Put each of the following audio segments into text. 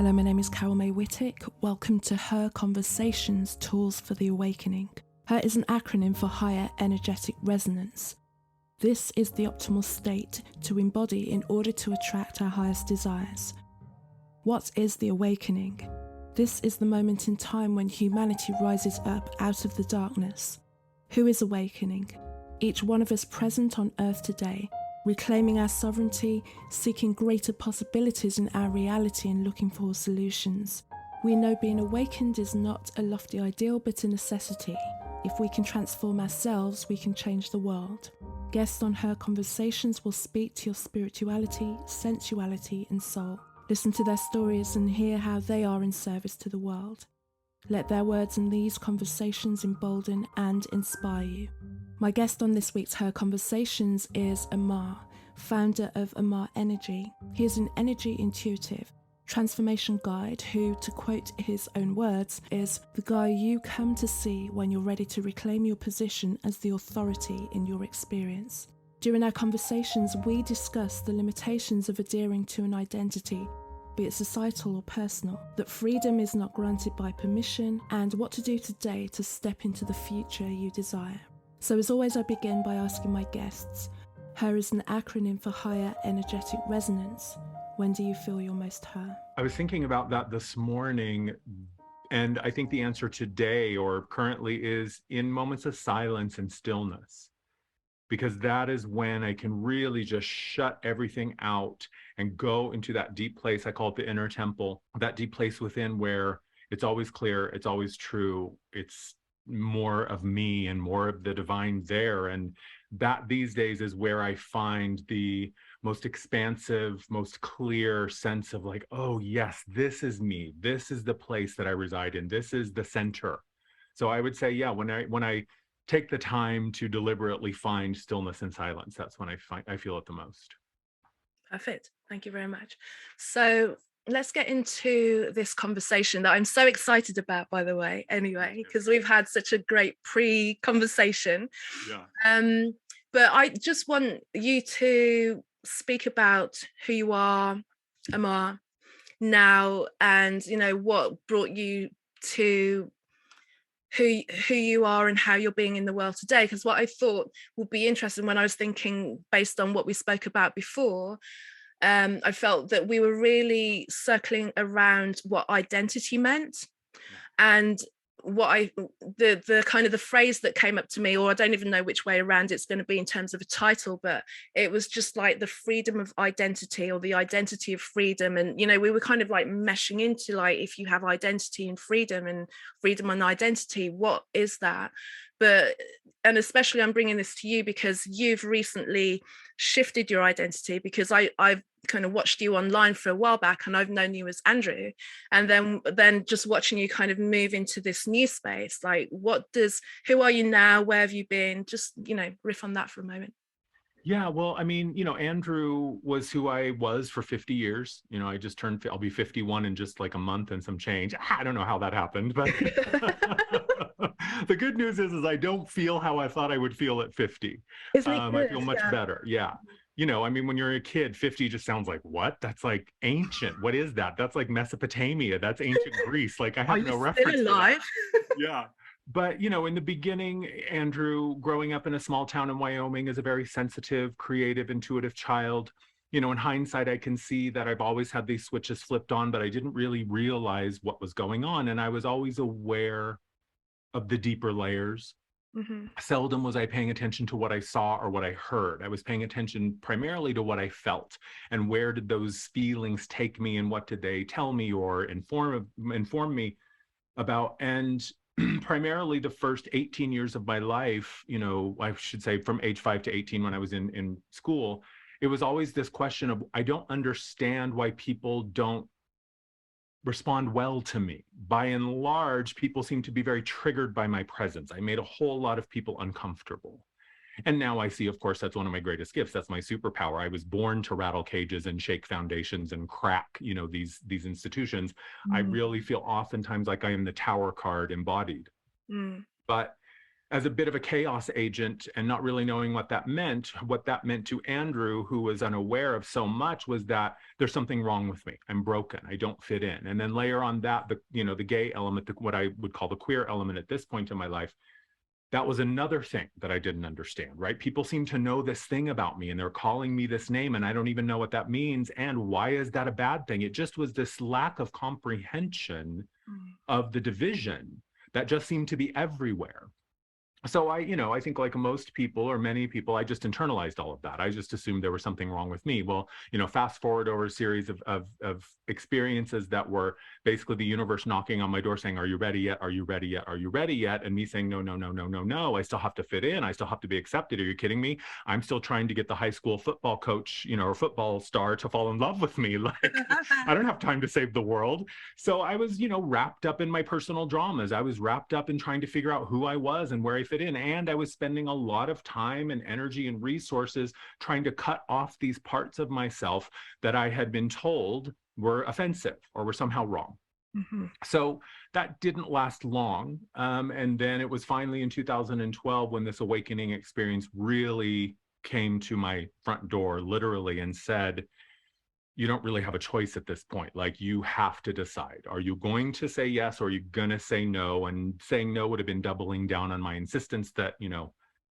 Hello, my name is Carol May Whittick. Welcome to Her Conversations, Tools for the Awakening. Her is an acronym for Higher Energetic Resonance. This is the optimal state to embody in order to attract our highest desires. What is the awakening? This is the moment in time when humanity rises up out of the darkness. Who is awakening? Each one of us present on Earth today, reclaiming our sovereignty, seeking greater possibilities in our reality and looking for solutions. We know being awakened is not a lofty ideal but a necessity. If we can transform ourselves, we can change the world. Guests on Her Conversations will speak to your spirituality, sensuality and soul. Listen to their stories and hear how they are in service to the world. Let their words and these conversations embolden and inspire you. My guest on this week's Her Conversations is Amar, founder of Amar Energy. He is an energy intuitive, transformation guide who, to quote his own words, is the guy you come to see when you're ready to reclaim your position as the authority in your experience. During our conversations, we discuss the limitations of adhering to an identity, be it societal or personal, that freedom is not granted by permission, and what to do today to step into the future you desire. So as always, I begin by asking my guests, Her is an acronym for Higher Energetic Resonance. When do you feel you're most her? I was thinking about that this morning, and I think the answer today or currently is in moments of silence and stillness, because that is when I can really just shut everything out and go into that deep place. I call it the inner temple, that deep place within where it's always clear, it's always true, it's more of me and more of the divine there. And that these days is where I find the most expansive, most clear sense of like, oh yes, this is me. This is the place that I reside in. This is the center. So I would say, yeah, when I take the time to deliberately find stillness and silence, that's when I feel it the most. Perfect. Thank you very much. So let's get into this conversation that I'm so excited about, by the way, anyway, because we've had such a great pre-conversation. Yeah. But I just want you to speak about who you are, Amar, now, and what brought you to who you are and how you're being in the world today. Because what I thought would be interesting when I was thinking based on what we spoke about before, I felt that we were really circling around what identity meant. And what the kind of the phrase that came up to me, or I don't even know which way around it's going to be in terms of a title, but it was just like the freedom of identity, or the identity of freedom. And we were kind of like meshing into like, if you have identity and freedom and identity, what is that? And especially I'm bringing this to you because you've recently shifted your identity, because I've kind of watched you online for a while back and I've known you as Andrew, and then just watching you kind of move into this new space. Like, who are you now? Where have you been? Just, riff on that for a moment. Yeah, well, I mean, Andrew was who I was for 50 years. I just I'll be 51 in just like a month and some change. I don't know how that happened, but the good news is I don't feel how I thought I would feel at 50. Isn't it good? I feel much better. Yeah. I mean, when you're a kid, 50 just sounds like, what? That's like ancient. What is that? That's like Mesopotamia. That's ancient Greece. Like I have no reference to that. Yeah. But, in the beginning, Andrew, growing up in a small town in Wyoming as a very sensitive, creative, intuitive child, in hindsight, I can see that I've always had these switches flipped on, but I didn't really realize what was going on. And I was always aware of the deeper layers. Mm-hmm. Seldom was I paying attention to what I saw or what I heard. I was paying attention primarily to what I felt and where did those feelings take me and what did they tell me or inform me about. And primarily the first 18 years of my life, I should say from age 5 to 18 when I was in school, it was always this question of, I don't understand why people don't respond well to me. By and large, people seem to be very triggered by my presence. I made a whole lot of people uncomfortable. And now I see, of course, that's one of my greatest gifts. That's my superpower. I was born to rattle cages and shake foundations and crack, these institutions. I really feel oftentimes like I am the tower card embodied. But as a bit of a chaos agent and not really knowing what that meant to Andrew, who was unaware of so much, was that there's something wrong with me. I'm broken. I don't fit in. And then layer on that, the gay element, what I would call the queer element at this point in my life, that was another thing that I didn't understand, right? People seem to know this thing about me and they're calling me this name and I don't even know what that means. And why is that a bad thing? It just was this lack of comprehension of the division that just seemed to be everywhere. So I think like most people or many people, I just internalized all of that. I just assumed there was something wrong with me. Well, fast forward over a series of experiences that were basically the universe knocking on my door saying, are you ready yet? Are you ready yet? Are you ready yet? And me saying, no, no, no, no, no, no. I still have to fit in. I still have to be accepted. Are you kidding me? I'm still trying to get the high school football coach, or football star to fall in love with me. Like, I don't have time to save the world. So I was, wrapped up in my personal dramas. I was wrapped up in trying to figure out who I was and where I fit in. And I was spending a lot of time and energy and resources trying to cut off these parts of myself that I had been told were offensive or were somehow wrong. Mm-hmm. So that didn't last long. And then it was finally in 2012 when this awakening experience really came to my front door, literally, and said, you don't really have a choice at this point. Like, you have to decide. Are you going to say yes, or are you going to say no? And saying no would have been doubling down on my insistence that,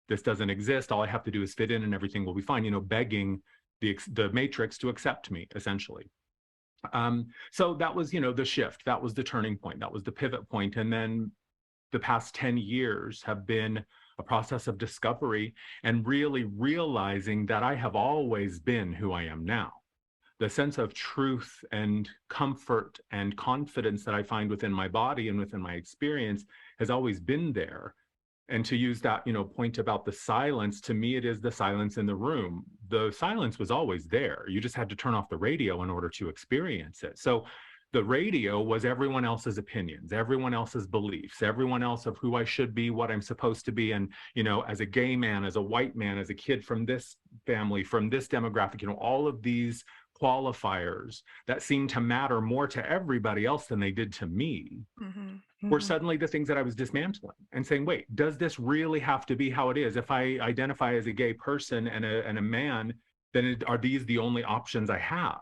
this doesn't exist. All I have to do is fit in and everything will be fine, begging the matrix to accept me, essentially. So that was, the shift. That was the turning point. That was the pivot point. And then the past 10 years have been a process of discovery and really realizing that I have always been who I am now. The sense of truth and comfort and confidence that I find within my body and within my experience has always been there. And to use that, point about the silence, to me, it is the silence in the room. The silence was always there. You just had to turn off the radio in order to experience it. So the radio was everyone else's opinions, everyone else's beliefs, everyone else of who I should be, what I'm supposed to be. And, as a gay man, as a white man, as a kid from this family, from this demographic, all of these qualifiers that seemed to matter more to everybody else than they did to me, were suddenly the things that I was dismantling and saying, wait, does this really have to be how it is? If I identify as a gay person and a man, then are these the only options I have?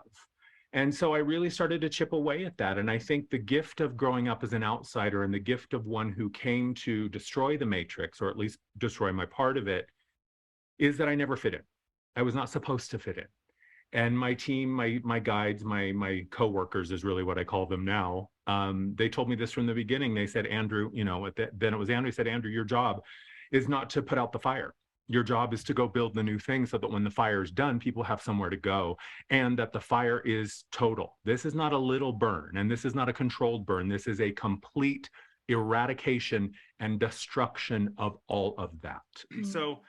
And so I really started to chip away at that. And I think the gift of growing up as an outsider and the gift of one who came to destroy the matrix, or at least destroy my part of it, is that I never fit in. I was not supposed to fit in. And my team, my guides, my coworkers is really what I call them now. They told me this from the beginning. They said, Andrew, then it was Andrew said, Andrew, your job is not to put out the fire. Your job is to go build the new thing so that when the fire is done, people have somewhere to go, and that the fire is total. This is not a little burn, and this is not a controlled burn. This is a complete eradication and destruction of all of that. So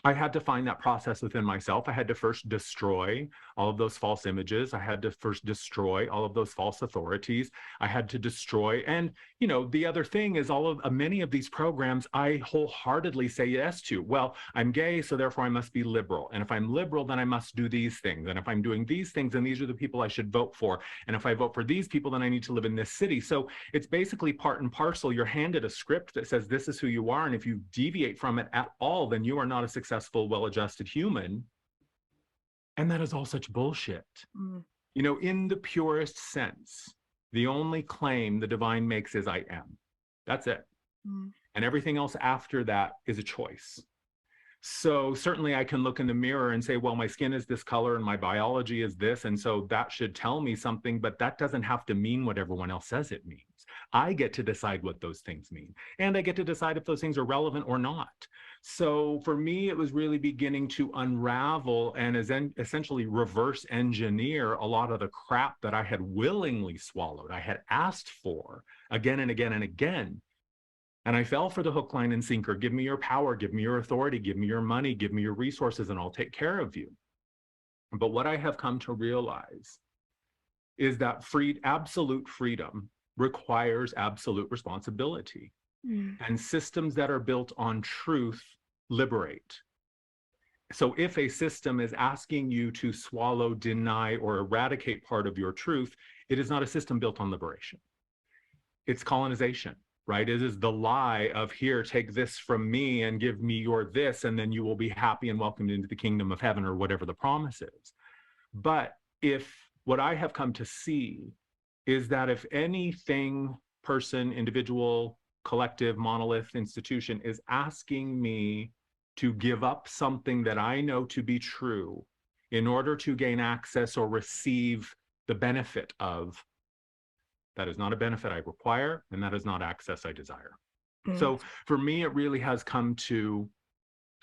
I had to find that process within myself. I had to first destroy all of those false images. I had to first destroy all of those false authorities. I had to destroy, and the other thing is many of these programs I wholeheartedly say yes to. Well, I'm gay, so therefore I must be liberal. And if I'm liberal, then I must do these things. And if I'm doing these things, then these are the people I should vote for. And if I vote for these people, then I need to live in this city. So it's basically part and parcel. You're handed a script that says this is who you are. And if you deviate from it at all, then you are not a successful, well-adjusted human. And that is all such bullshit. In the purest sense, the only claim the divine makes is I am. That's it. And everything else after that is a choice. So certainly I can look in the mirror and say, well, my skin is this color and my biology is this, and so that should tell me something, but that doesn't have to mean what everyone else says it means. I get to decide what those things mean, and I get to decide if those things are relevant or not. So for me, it was really beginning to unravel and essentially reverse engineer a lot of the crap that I had willingly swallowed, I had asked for again and again and again. And I fell for the hook, line, and sinker. Give me your power, give me your authority, give me your money, give me your resources, and I'll take care of you. But what I have come to realize is that absolute freedom requires absolute responsibility. And systems that are built on truth liberate. So if a system is asking you to swallow, deny, or eradicate part of your truth, it is not a system built on liberation. It's colonization. right? It is the lie of, here, take this from me and give me your this, and then you will be happy and welcomed into the kingdom of heaven, or whatever the promise is. But if what I have come to see is that if anything, person, individual, collective, monolith, institution is asking me to give up something that I know to be true in order to gain access or receive the benefit of, that is not a benefit I require, and that is not access I desire. So for me, it really has come to,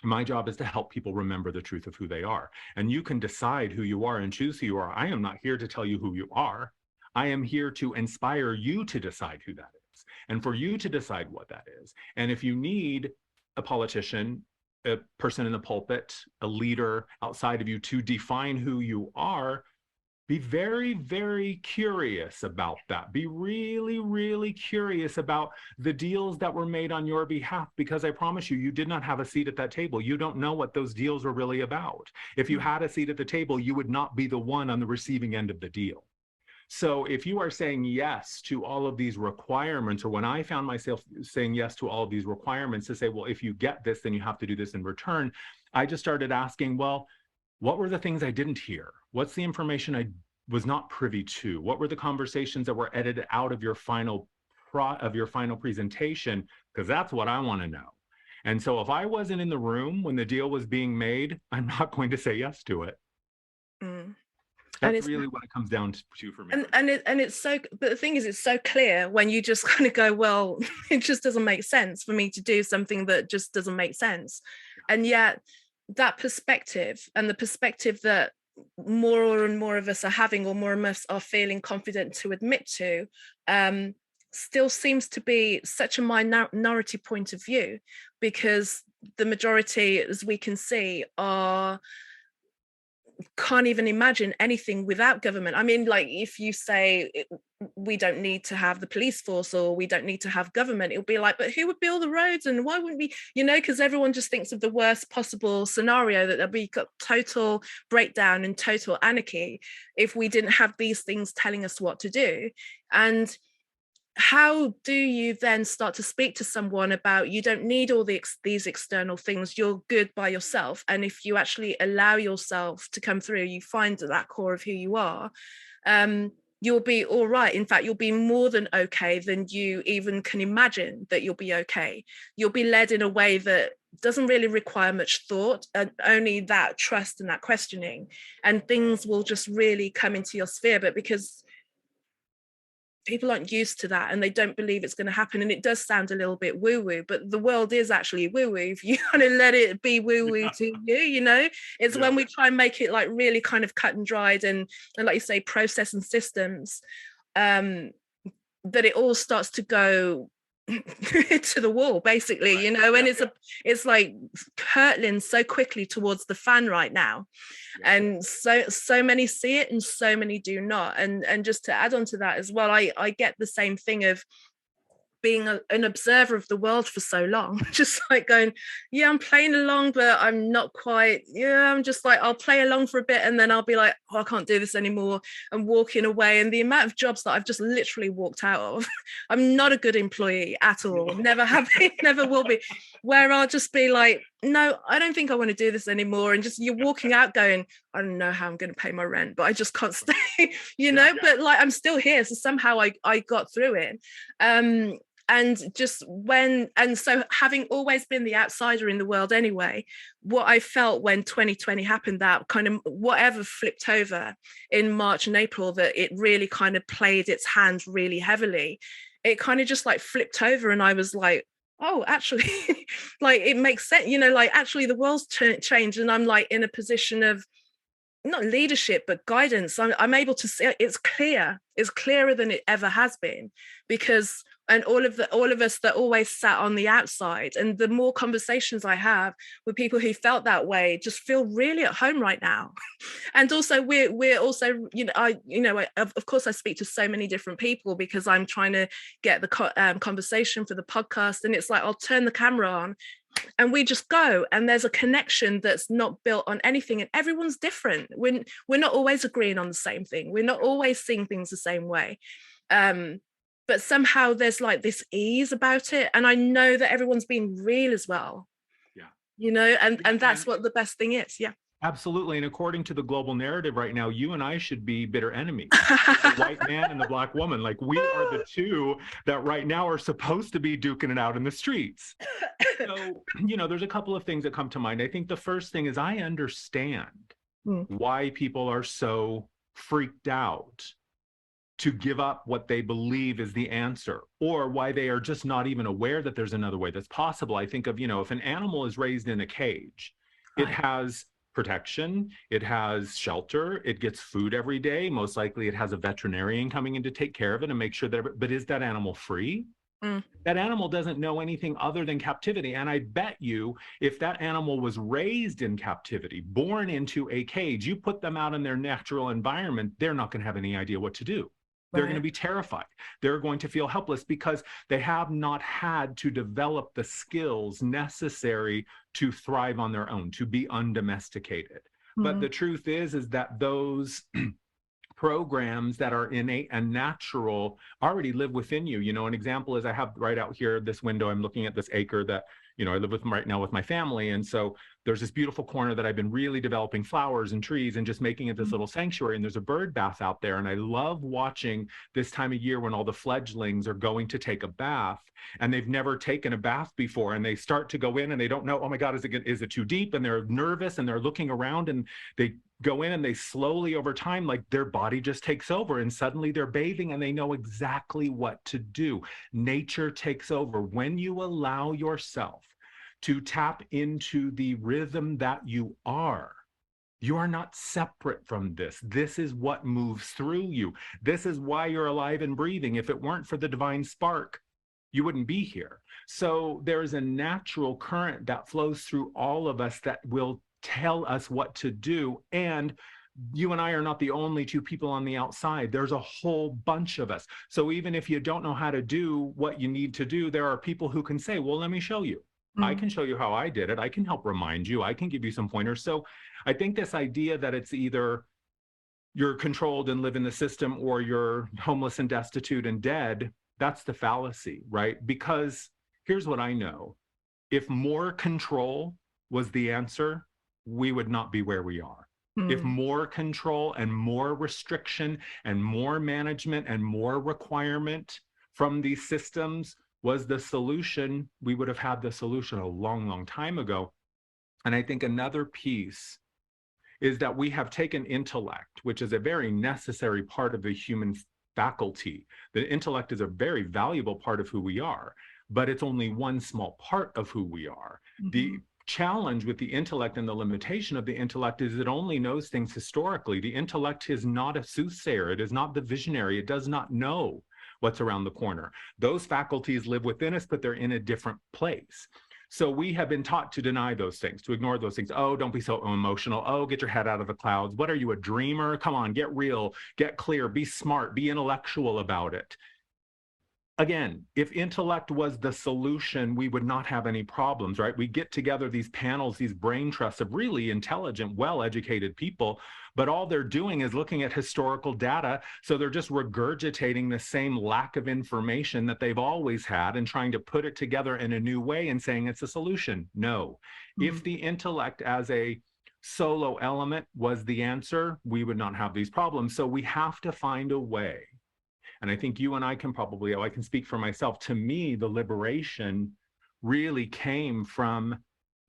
my job is to help people remember the truth of who they are. And you can decide who you are and choose who you are. I am not here to tell you who you are. I am here to inspire you to decide who that is, and for you to decide what that is. And if you need a politician, a person in the pulpit, a leader outside of you to define who you are, be very, very curious about that. Be really, really curious about the deals that were made on your behalf, because I promise you, you did not have a seat at that table. You don't know what those deals were really about. If you had a seat at the table, you would not be the one on the receiving end of the deal. So if you are saying yes to all of these requirements, or when I found myself saying yes to all of these requirements to say, well, if you get this, then you have to do this in return, I just started asking, well, what were the things I didn't hear? What's the information I was not privy to? What were the conversations that were edited out of your final presentation? Because that's what I want to know. And so if I wasn't in the room when the deal was being made, I'm not going to say yes to it. That's really what it comes down to for me. And it's so, but the thing is, it's so clear when you just kind of go, well, it just doesn't make sense for me to do something that just doesn't make sense. And yet that perspective, and the perspective that more and more of us are having, or more of us are feeling confident to admit to, still seems to be such a minority point of view, because the majority, as we can see, can't even imagine anything without government. I mean, like, if you say we don't need to have the police force, or we don't need to have government, it'll be like, but who would build the roads, and why wouldn't we, because everyone just thinks of the worst possible scenario, that there'll be total breakdown and total anarchy if we didn't have these things telling us what to do. And how do you then start to speak to someone about, you don't need all these external things, you're good by yourself, and if you actually allow yourself to come through, you find that core of who you are, you'll be all right. In fact, you'll be more than okay than you even can imagine that you'll be okay. You'll be led in a way that doesn't really require much thought, and only that trust and that questioning, and things will just really come into your sphere. But because people aren't used to that, and they don't believe it's going to happen, and it does sound a little bit woo-woo, but the world is actually woo-woo if you kind of let it be woo-woo to you, it's when we try and make it like really kind of cut and dried, and like you say, process and systems, that it all starts to go to the wall, basically, and it's like hurtling so quickly towards the fan right now. And so many see it and so many do not. And just to add on to that as well, I get the same thing of being an observer of the world for so long, just like going, yeah, I'm playing along, but I'm not quite, I'm just like, I'll play along for a bit, and then I'll be like, oh, I can't do this anymore, and walking away. And the amount of jobs that I've just literally walked out of, I'm not a good employee at all, never have been, never will be, where I'll just be like, no, I don't think I want to do this anymore. And just, you're walking out going, I don't know how I'm going to pay my rent, but I just can't stay, but like, I'm still here. So somehow I got through it. And so having always been the outsider in the world anyway, what I felt when 2020 happened, that kind of whatever flipped over in March and April, that it really kind of played its hand really heavily, it kind of just like flipped over, and I was like, oh, actually, like it makes sense, like actually the world's changed, and I'm like in a position of not leadership but guidance. I'm able to see it's clearer than it ever has been, because all of us that always sat on the outside, and the more conversations I have with people who felt that way, just feel really at home right now. And also we're also, of course I speak to so many different people because I'm trying to get the conversation for the podcast, and it's like I'll turn the camera on and we just go, and there's a connection that's not built on anything, and everyone's different. We're not always agreeing on the same thing, we're not always seeing things the same way, but somehow there's like this ease about it. And I know that everyone's being real as well, Yeah. and that's what the best thing is. Yeah. Absolutely. And according to the global narrative right now, you and I should be bitter enemies. The white man and the black woman. Like, we are the two that right now are supposed to be duking it out in the streets. So, there's a couple of things that come to mind. I think the first thing is I understand why people are so freaked out to give up what they believe is the answer, or why they are just not even aware that there's another way that's possible. I think of, if an animal is raised in a cage, it has protection, it has shelter, it gets food every day. Most likely it has a veterinarian coming in to take care of it and make sure that, but is that animal free? That animal doesn't know anything other than captivity. And I bet you, if that animal was raised in captivity, born into a cage, you put them out in their natural environment, they're not going to have any idea what to do. They're going to be terrified. They're going to feel helpless because they have not had to develop the skills necessary to thrive on their own, to be undomesticated. But the truth is that those programs that are innate and natural already live within you. An example is I have right out here this window, I'm looking at this acre that I live with right now with my family. And so there's this beautiful corner that I've been really developing flowers and trees and just making it this little sanctuary. And there's a bird bath out there. And I love watching this time of year when all the fledglings are going to take a bath and they've never taken a bath before. And they start to go in and they don't know, oh my God, is it too deep? And they're nervous and they're looking around and they go in and they slowly over time, like their body just takes over and suddenly they're bathing and they know exactly what to do. Nature takes over. When you allow yourself to tap into the rhythm that you are not separate from this. This is what moves through you. This is why you're alive and breathing. If it weren't for the divine spark, you wouldn't be here. So there is a natural current that flows through all of us that will tell us what to do. And you and I are not the only two people on the outside. There's a whole bunch of us. So even if you don't know how to do what you need to do, there are people who can say, well, let me show you. I can show you how I did it. I can help remind you. I can give you some pointers. So I think this idea that it's either you're controlled and live in the system or you're homeless and destitute and dead, that's the fallacy, right? Because here's what I know. If more control was the answer, we would not be where we are. If more control and more restriction and more management and more requirement from these systems was the solution, we would have had the solution a long, long time ago. And I think another piece is that we have taken intellect, which is a very necessary part of the human faculty. The intellect is a very valuable part of who we are, but it's only one small part of who we are. The challenge with the intellect and the limitation of the intellect is it only knows things historically. The intellect is not a soothsayer. It is not the visionary. It does not know what's around the corner. Those faculties live within us, but they're in a different place. So we have been taught to deny those things, to ignore those things. Oh, don't be so emotional. Oh, get your head out of the clouds. What are you, a dreamer? Come on, get real, get clear, be smart, be intellectual about it. Again, if intellect was the solution, we would not have any problems, right? We get together these panels, these brain trusts of really intelligent, well-educated people, but all they're doing is looking at historical data. So they're just regurgitating the same lack of information that they've always had and trying to put it together in a new way and saying it's a solution. No. If the intellect as a solo element was the answer, we would not have these problems. So we have to find a way. And I think you and I can probably, I can speak for myself. To me, the liberation really came from,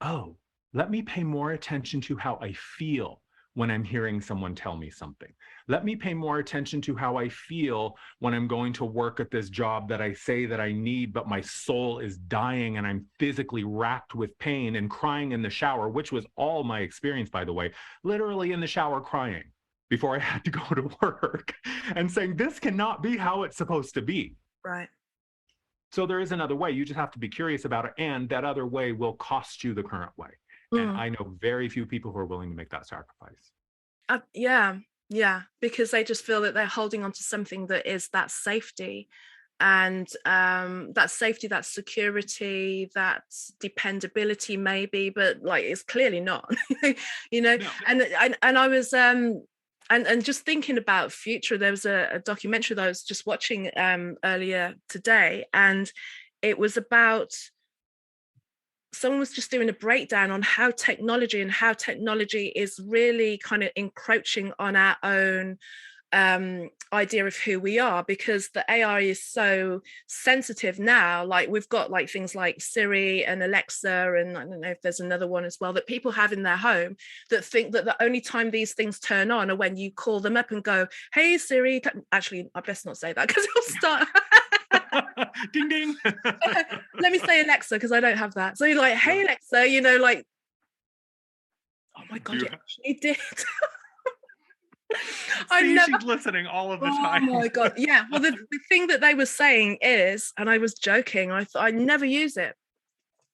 oh, let me pay more attention to how I feel when I'm hearing someone tell me something. Let me pay more attention to how I feel when I'm going to work at this job that I say that I need, but my soul is dying and I'm physically racked with pain and crying in the shower, which was all my experience, by the way, literally in the shower crying before I had to go to work and saying, this cannot be how it's supposed to be. Right. So there is another way. You just have to be curious about it. And that other way will cost you the current way. And I know very few people who are willing to make that sacrifice. Yeah. Because they just feel that they're holding on to something that is that safety. And that safety, that security, that dependability maybe, but like it's clearly not, No. And I was And just thinking about future, there was a documentary that I was just watching earlier today, and it was about, someone was just doing a breakdown on how technology is really kind of encroaching on our own idea of who we are, because the AI is so sensitive now. Like we've got like things like Siri and Alexa, and I don't know if there's another one as well that people have in their home, that think that the only time these things turn on are when you call them up and go, "Hey Siri," actually I best not say that because it'll start ding ding. let me say Alexa because I don't have that. So you're like, "Hey Alexa," you know, like, oh my god, it actually did. She's listening all of the time. Oh my god, yeah. Well, the thing that they were saying is, and I was joking, I never use it,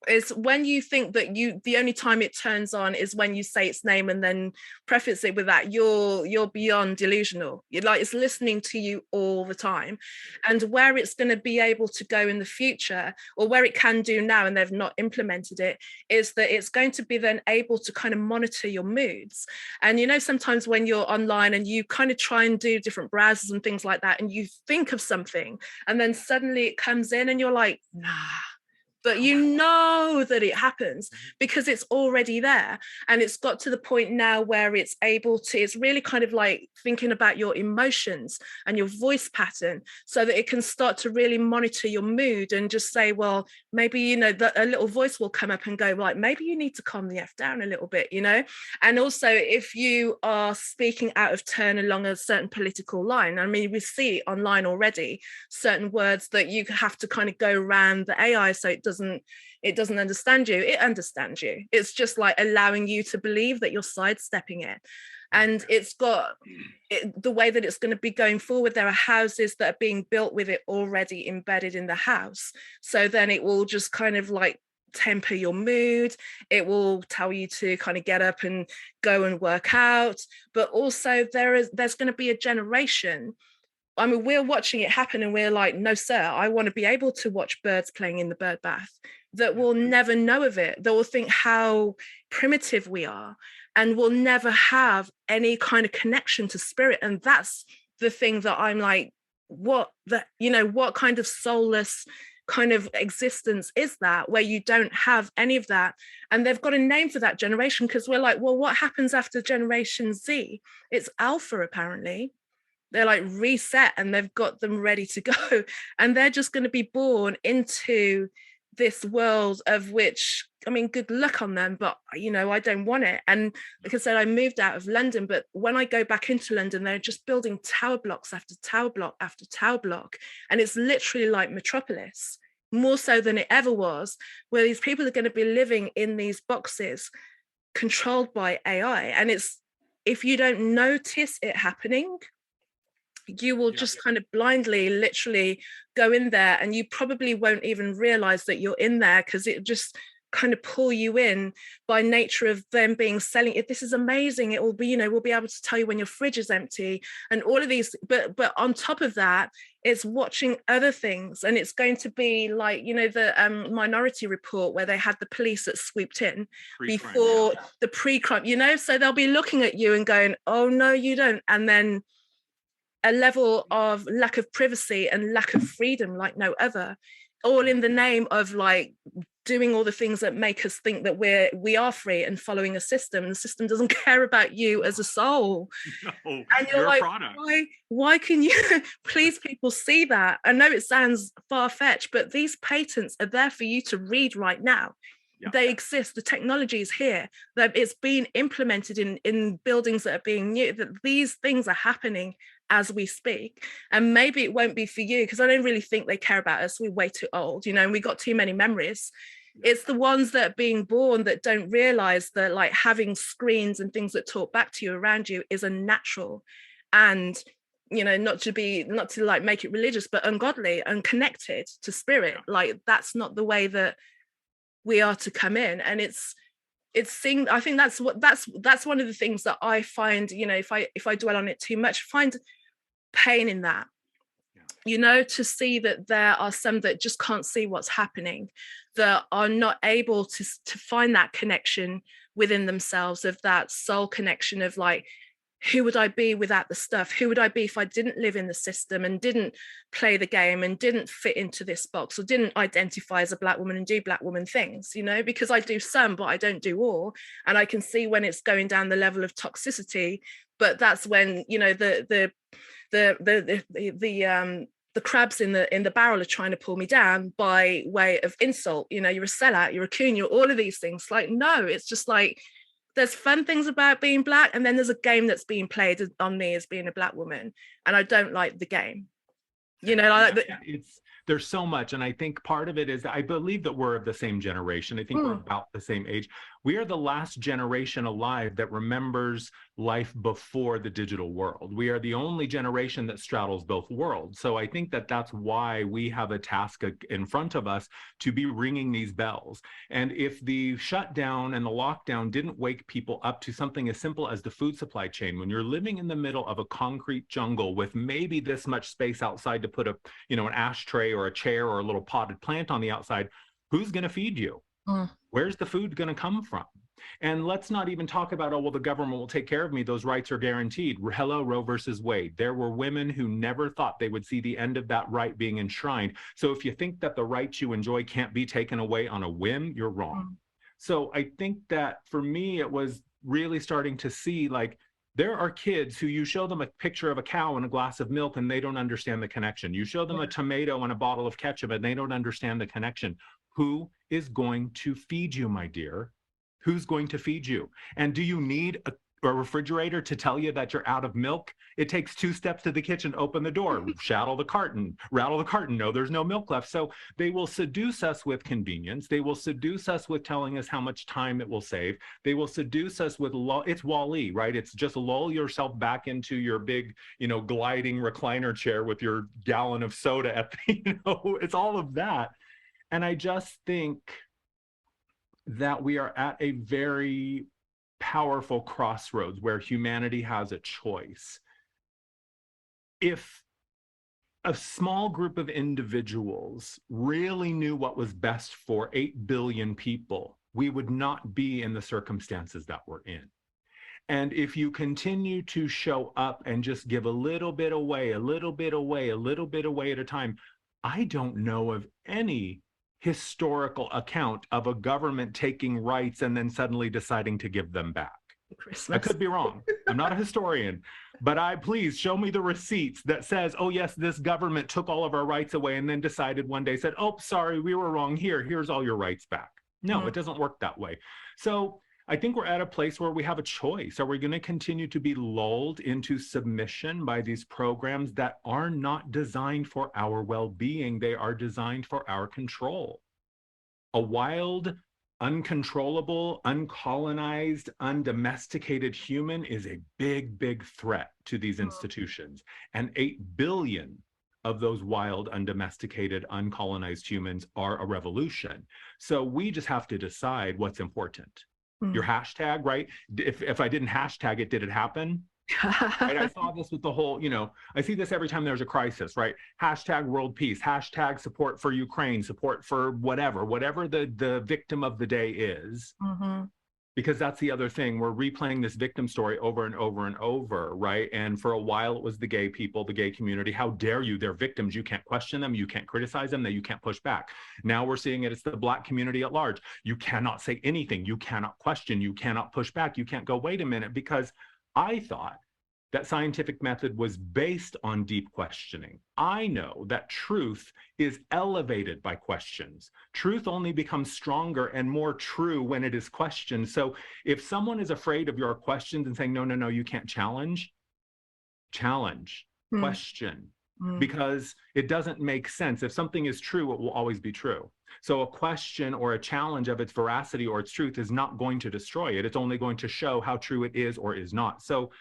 is when you think that the only time it turns on is when you say its name and then preface it with that, you're beyond delusional. You're like, it's listening to you all the time. And where it's going to be able to go in the future, or where it can do now and they've not implemented it, is that it's going to be then able to kind of monitor your moods. And you know, sometimes when you're online and you kind of try and do different browsers and things like that, and you think of something and then suddenly it comes in and you're like, nah, but you know that it happens because it's already there. And it's got to the point now where it's able to, it's really kind of like thinking about your emotions and your voice pattern, so that it can start to really monitor your mood and just say, well, maybe, you know, that a little voice will come up and go, like, maybe you need to calm the F down a little bit, you know. And also, if you are speaking out of turn along a certain political line, I mean, we see online already certain words that you have to kind of go around the AI so it doesn't understand you. It understands you. It's just like allowing you to believe that you're sidestepping it. And it's got the way that it's going to be going forward. There are houses that are being built with it already embedded in the house. So then it will just kind of like temper your mood. It will tell you to kind of get up and go and work out. But also there's going to be a generation, I mean, we're watching it happen and we're like, no, sir, I want to be able to watch birds playing in the bird bath, that will never know of it. They will think how primitive we are and will never have any kind of connection to spirit. And that's the thing that I'm like, what kind of soulless kind of existence is that, where you don't have any of that? And they've got a name for that generation, because we're like, well, what happens after Generation Z? It's Alpha, apparently. They're like reset and they've got them ready to go, and they're just going to be born into this world of which, I mean, good luck on them, but you know, I don't want it. And like I said, I moved out of London, but when I go back into London, they're just building tower blocks after tower block after tower block, and it's literally like Metropolis, more so than it ever was, where these people are going to be living in these boxes controlled by AI. And it's, if you don't notice it happening, you will just kind of blindly literally go in there, and you probably won't even realize that you're in there, because it just kind of pull you in by nature of them being selling it. This is amazing. It will be, you know, we'll be able to tell you when your fridge is empty and all of these, but on top of that, it's watching other things. And it's going to be like, you know, the Minority Report, where they had the police that swooped in before the pre-crime, you know, so they'll be looking at you and going, oh no, you don't. And then a level of lack of privacy and lack of freedom like no other, all in the name of like doing all the things that make us think that we are free and following a system. And the system doesn't care about you as a soul. No, and you're like, why can you please, people, see that? I know it sounds far-fetched, but these patents are there for you to read right now. They exist. The technology is here, that it's being implemented in buildings that are being new, that these things are happening as we speak. And maybe it won't be for you, because I don't really think they care about us. We're way too old, you know, and we got too many memories. It's the ones that are being born that don't realize that like having screens and things that talk back to you around you is unnatural, and you know, not to like make it religious, but ungodly, unconnected to spirit. Like that's not the way that we are to come in. And it's seeing, I think that's one of the things that I find, you know, if I dwell on it too much, find pain in that, you know, to see that there are some that just can't see what's happening, that are not able to find that connection within themselves, of that soul connection of like, who would I be without the stuff? Who would I be if I didn't live in the system and didn't play the game and didn't fit into this box or didn't identify as a Black woman and do Black woman things, you know, because I do some, but I don't do all. And I can see when it's going down the level of toxicity, but that's when, you know, the crabs in the barrel are trying to pull me down by way of insult. You know, you're a sellout, you're a coon, you're all of these things. Like, no, it's just like, there's fun things about being Black, and then there's a game that's being played on me as being a Black woman, and I don't like the game. You know, there's so much, and I think part of it is I believe that we're of the same generation. I think we're about the same age. We are the last generation alive that remembers life before the digital world. We are the only generation that straddles both worlds. So I think that that's why we have a task in front of us to be ringing these bells. And if the shutdown and the lockdown didn't wake people up to something as simple as the food supply chain, when you're living in the middle of a concrete jungle with maybe this much space outside to put a, you know, an ashtray or a chair or a little potted plant on the outside, who's going to feed you? Where's the food going to come from? And let's not even talk about, oh, well, the government will take care of me. Those rights are guaranteed. Hello, Roe versus Wade. There were women who never thought they would see the end of that right being enshrined. So if you think that the rights you enjoy can't be taken away on a whim, you're wrong. So I think that for me, it was really starting to see, like, there are kids who you show them a picture of a cow and a glass of milk and they don't understand the connection. You show them a tomato and a bottle of ketchup and they don't understand the connection. Who is going to feed you, my dear? Who's going to feed you? And do you need a refrigerator to tell you that you're out of milk? It takes 2 steps to the kitchen, open the door, rattle the carton. No, there's no milk left. So they will seduce us with convenience. They will seduce us with telling us how much time it will save. They will seduce us with, it's Wall-E, right? It's just lull yourself back into your big, you know, gliding recliner chair with your gallon of soda at the, you know, it's all of that. And I just think that we are at a very powerful crossroads where humanity has a choice. If a small group of individuals really knew what was best for 8 billion people, we would not be in the circumstances that we're in. And if you continue to show up and just give a little bit away, a little bit away, a little bit away at a time, I don't know of any historical account of a government taking rights and then suddenly deciding to give them back. Christmas. I could be wrong. I'm not a historian, but please show me the receipts that says, oh yes, this government took all of our rights away and then decided one day, said, oh, sorry, we were wrong. Here's all your rights back. No, it doesn't work that way. So I think we're at a place where we have a choice. Are we going to continue to be lulled into submission by these programs that are not designed for our well-being? They are designed for our control. A wild, uncontrollable, uncolonized, undomesticated human is a big, big threat to these institutions. And 8 billion of those wild, undomesticated, uncolonized humans are a revolution. So we just have to decide what's important. Your hashtag, right? If I didn't hashtag it, did it happen? Right? I saw this with the whole, you know, I see this every time there's a crisis, right? Hashtag world peace, hashtag support for Ukraine, support for whatever the victim of the day is. Because that's the other thing. We're replaying this victim story over and over and over, right? And for a while, it was the gay people, the gay community. How dare you? They're victims. You can't question them. You can't criticize them. You can't push back. Now we're seeing it's the Black community at large. You cannot say anything. You cannot question. You cannot push back. You can't go, wait a minute, because I thought that scientific method was based on deep questioning. I know that truth is elevated by questions. Truth only becomes stronger and more true when it is questioned. So if someone is afraid of your questions and saying, no, you can't challenge, question, because it doesn't make sense. If something is true, it will always be true. So a question or a challenge of its veracity or its truth is not going to destroy it. It's only going to show how true it is or is not. So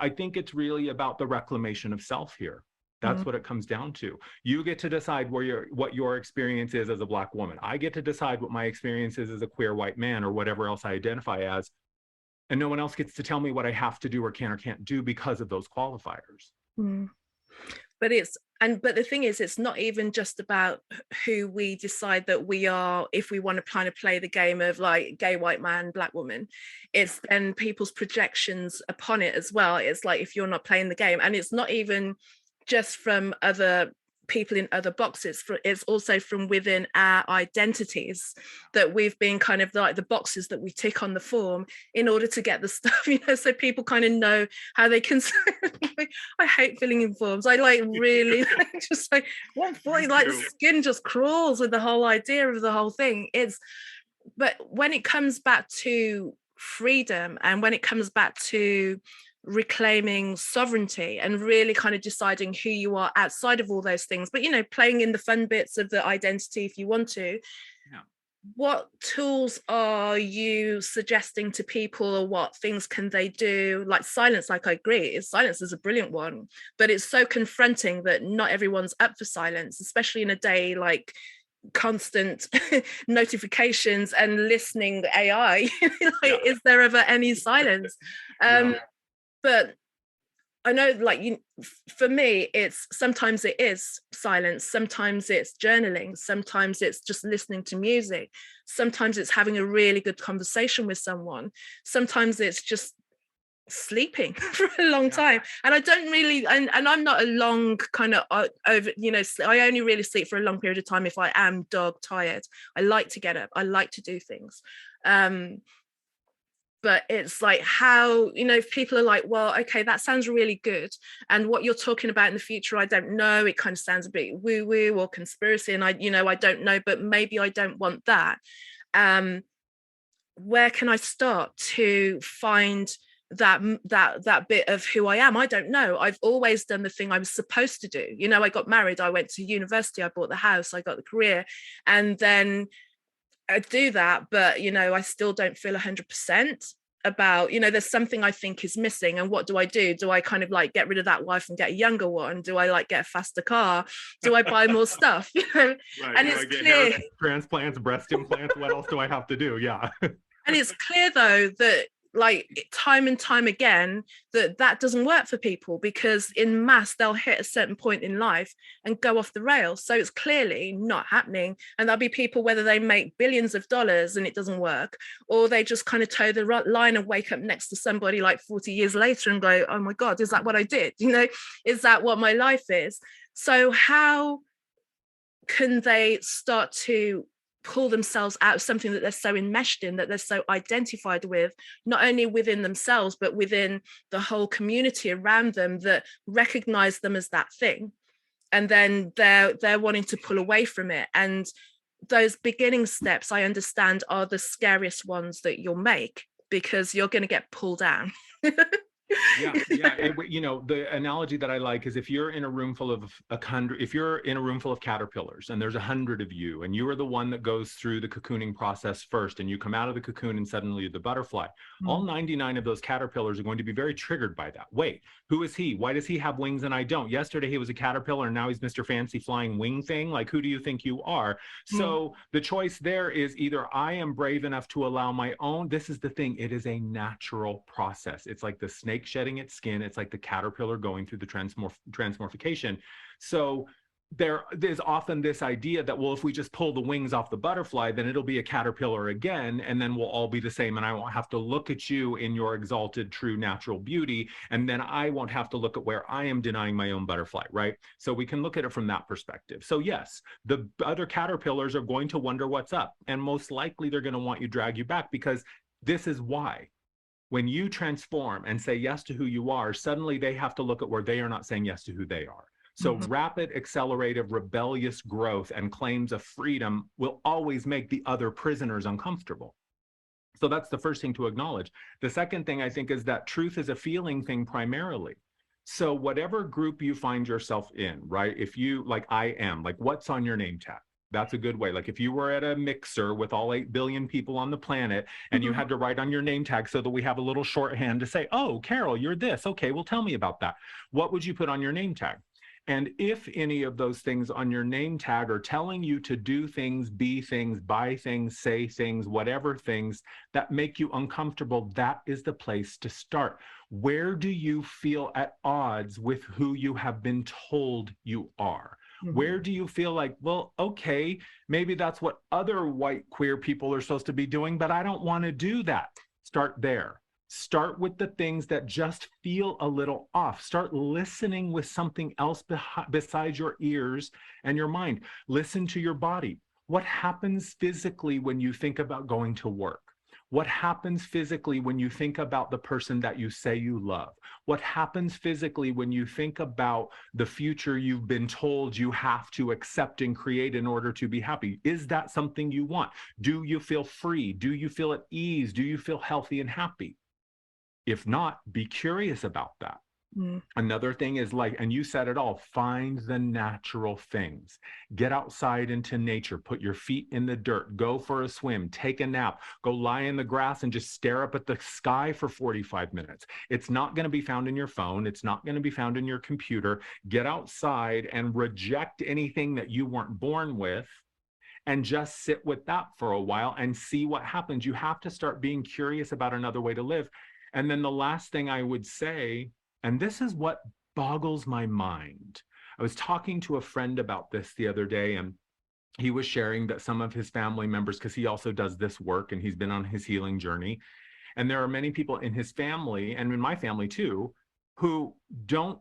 I think it's really about the reclamation of self here. That's what it comes down to. You get to decide what your experience is as a Black woman. I get to decide what my experience is as a queer white man or whatever else I identify as. And no one else gets to tell me what I have to do or can or can't do because of those qualifiers. But the thing is, it's not even just about who we decide that we are. If we want to kind of play the game of like gay white man, black woman, it's then people's projections upon it as well. It's like, if you're not playing the game, and it's not even just from other people in other boxes, it's also from within our identities, that we've been kind of like the boxes that we tick on the form in order to get the stuff, so people kind of know how they can. I hate filling in forms. I like really just like one point, like the skin just crawls with the whole idea of the whole thing. But when it comes back to freedom, and when it comes back to reclaiming sovereignty and really kind of deciding who you are outside of all those things, but playing in the fun bits of the identity if you want to, what tools are you suggesting to people, or what things can they do? Like silence, like I agree, silence is a brilliant one, but it's so confronting that not everyone's up for silence, especially in a day like constant notifications and listening AI. Is there ever any silence? But I know, like, for me, sometimes it is silence, sometimes it's journaling, sometimes it's just listening to music, sometimes it's having a really good conversation with someone, sometimes it's just sleeping for a long time. And I don't really, and I'm not a long kind of over, I only really sleep for a long period of time if I am dog tired. I like to get up, I like to do things. But it's like, how, if people are like, well, okay, that sounds really good, and what you're talking about in the future, I don't know, it kind of sounds a bit woo woo or conspiracy, and I don't know, but maybe I don't want that. Where can I start to find that bit of who I am? I don't know. I've always done the thing I was supposed to do. I got married, I went to university, I bought the house, I got the career, and then I do that, but I still don't feel 100% about, there's something I think is missing. And what do? Do I kind of like get rid of that wife and get a younger one? Do I like get a faster car? Do I buy more stuff? Right. And it's clear, transplants, breast implants, what else do I have to do? Yeah. And it's clear though that, like, time and time again, that doesn't work for people, because in mass they'll hit a certain point in life and go off the rails. So it's clearly not happening. And there'll be people, whether they make billions of dollars and it doesn't work, or they just kind of toe the line and wake up next to somebody like 40 years later and go, oh my God, is that what I did? Is that what my life is? So how can they start to pull themselves out of something that they're so enmeshed in, that they're so identified with, not only within themselves, but within the whole community around them that recognize them as that thing? And then they're wanting to pull away from it. And those beginning steps, I understand, are the scariest ones that you'll make, because you're going to get pulled down. Yeah. The analogy that I like is, if you're in a room full of caterpillars and there's 100 of you, and you are the one that goes through the cocooning process first, and you come out of the cocoon and suddenly you're the butterfly, all 99 of those caterpillars are going to be very triggered by that. Wait, who is he? Why does he have wings and I don't? Yesterday he was a caterpillar and now he's Mr. Fancy Flying Wing thing. Like, who do you think you are? So the choice there is, either I am brave enough to allow my own, this is the thing, it is a natural process. It's like the snake shedding its skin. It's like the caterpillar going through the transmorphication. So there's often this idea that, well, if we just pull the wings off the butterfly, then it'll be a caterpillar again, and then we'll all be the same, and I won't have to look at you in your exalted, true, natural beauty, and then I won't have to look at where I am denying my own butterfly, right? So we can look at it from that perspective. So yes, the other caterpillars are going to wonder what's up, and most likely they're going to want you, drag you back, because this is why. When you transform and say yes to who you are, suddenly they have to look at where they are not saying yes to who they are. So rapid, accelerative, rebellious growth and claims of freedom will always make the other prisoners uncomfortable. So that's the first thing to acknowledge. The second thing, I think, is that truth is a feeling thing primarily. So whatever group you find yourself in, right? If you, like I am, like, what's on your name tag? That's a good way. Like, if you were at a mixer with all 8 billion people on the planet and you had to write on your name tag so that we have a little shorthand to say, oh, Carol, you're this. Okay, well, tell me about that. What would you put on your name tag? And if any of those things on your name tag are telling you to do things, be things, buy things, say things, whatever things that make you uncomfortable, that is the place to start. Where do you feel at odds with who you have been told you are? Where do you feel like, well, okay, maybe that's what other white queer people are supposed to be doing, but I don't want to do that. Start there. Start with the things that just feel a little off. Start listening with something else besides your ears and your mind. Listen to your body. What happens physically when you think about going to work? What happens physically when you think about the person that you say you love? What happens physically when you think about the future you've been told you have to accept and create in order to be happy? Is that something you want? Do you feel free? Do you feel at ease? Do you feel healthy and happy? If not, be curious about that. Another thing is like, and you said it all, find the natural things. Get outside into nature, put your feet in the dirt, go for a swim, take a nap, go lie in the grass and just stare up at the sky for 45 minutes. It's not going to be found in your phone. It's not going to be found in your computer. Get outside and reject anything that you weren't born with and just sit with that for a while and see what happens. You have to start being curious about another way to live. And then the last thing I would say, and this is what boggles my mind. I was talking to a friend about this the other day, and he was sharing that some of his family members, because he also does this work and he's been on his healing journey. And there are many people in his family, and in my family too, who don't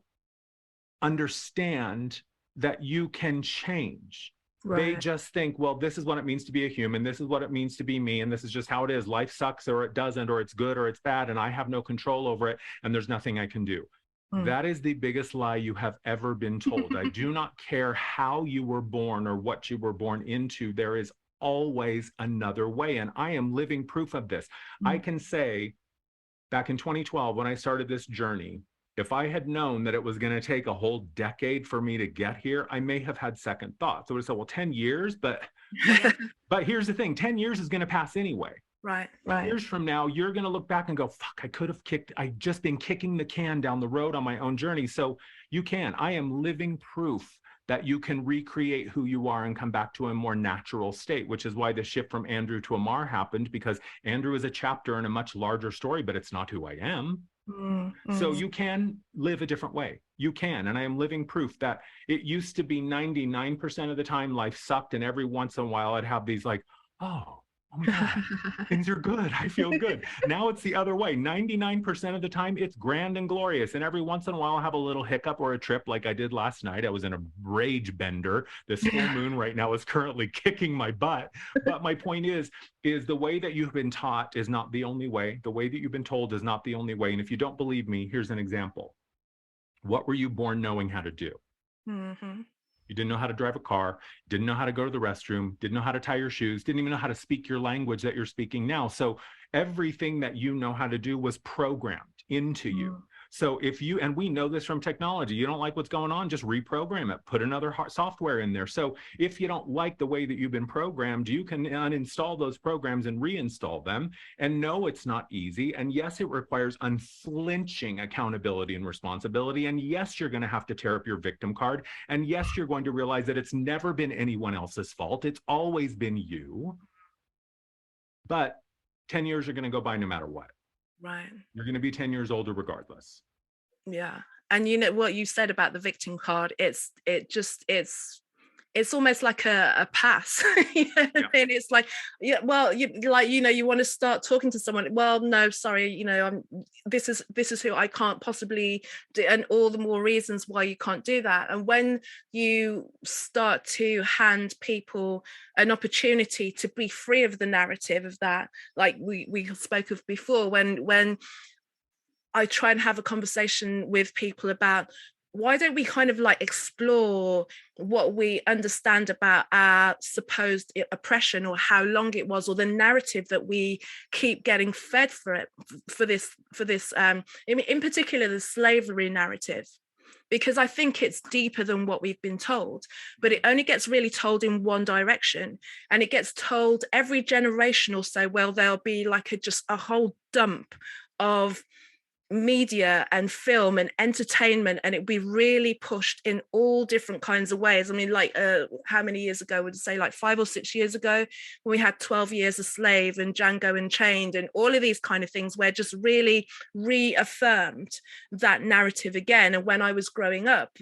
understand that you can change. They just think, well, this is what it means to be a human. This is what it means to be me. And this is just how it is. Life sucks or it doesn't, or it's good or it's bad. And I have no control over it. And there's nothing I can do. That is the biggest lie you have ever been told. I do not care how you were born or what you were born into. There is always another way. And I am living proof of this. I can say back in 2012, when I started this journey, if I had known that it was going to take a whole decade for me to get here, I may have had second thoughts. I would have said, well, 10 years, but here's the thing, 10 years is going to pass anyway. Right. Years from now, you're going to look back and go, fuck, I just been kicking the can down the road on my own journey. So you can. I am living proof that you can recreate who you are and come back to a more natural state, which is why the shift from Andrew to Amar happened, because Andrew is a chapter in a much larger story, but it's not who I am. So you can live a different way. You can. And I am living proof that it used to be 99% of the time life sucked. And every once in a while I'd have these like, oh my God, things are good. I feel good. Now it's the other way. 99% of the time it's grand and glorious. And every once in a while I'll have a little hiccup or a trip like I did last night. I was in a rage bender. This full moon right now is currently kicking my butt. But my point is the way that you've been taught is not the only way. The way that you've been told is not the only way. And if you don't believe me, here's an example. What were you born knowing how to do? You didn't know how to drive a car, didn't know how to go to the restroom, didn't know how to tie your shoes, didn't even know how to speak your language that you're speaking now. So everything that you know how to do was programmed into you. So if you, and we know this from technology, you don't like what's going on, just reprogram it, put another software in there. So if you don't like the way that you've been programmed, you can uninstall those programs and reinstall them. And no, it's not easy. And yes, it requires unflinching accountability and responsibility. And yes, you're going to have to tear up your victim card. And yes, you're going to realize that it's never been anyone else's fault. It's always been you. But 10 years are going to go by no matter what. Right. You're going to be 10 years older regardless. Yeah. And you know what you said about the victim card, it's almost like a pass. You know what I mean? It's like, yeah, well, you want to start talking to someone. Well, no, sorry, this is who I can't possibly do, and all the more reasons why you can't do that. And when you start to hand people an opportunity to be free of the narrative of that, like we spoke of before, when I try and have a conversation with people about, why don't we kind of like explore what we understand about our supposed oppression, or how long it was, or the narrative that we keep getting fed for this in particular the slavery narrative, because I think it's deeper than what we've been told, but it only gets really told in one direction, and it gets told every generation or so. Well, there'll be like just a whole dump of media and film and entertainment, and it'd be really pushed in all different kinds of ways. I mean, like how many years ago would you say, like 5 or 6 years ago, when we had 12 Years a Slave and Django Unchained and all of these kind of things, where just really reaffirmed that narrative again. And when I was growing up,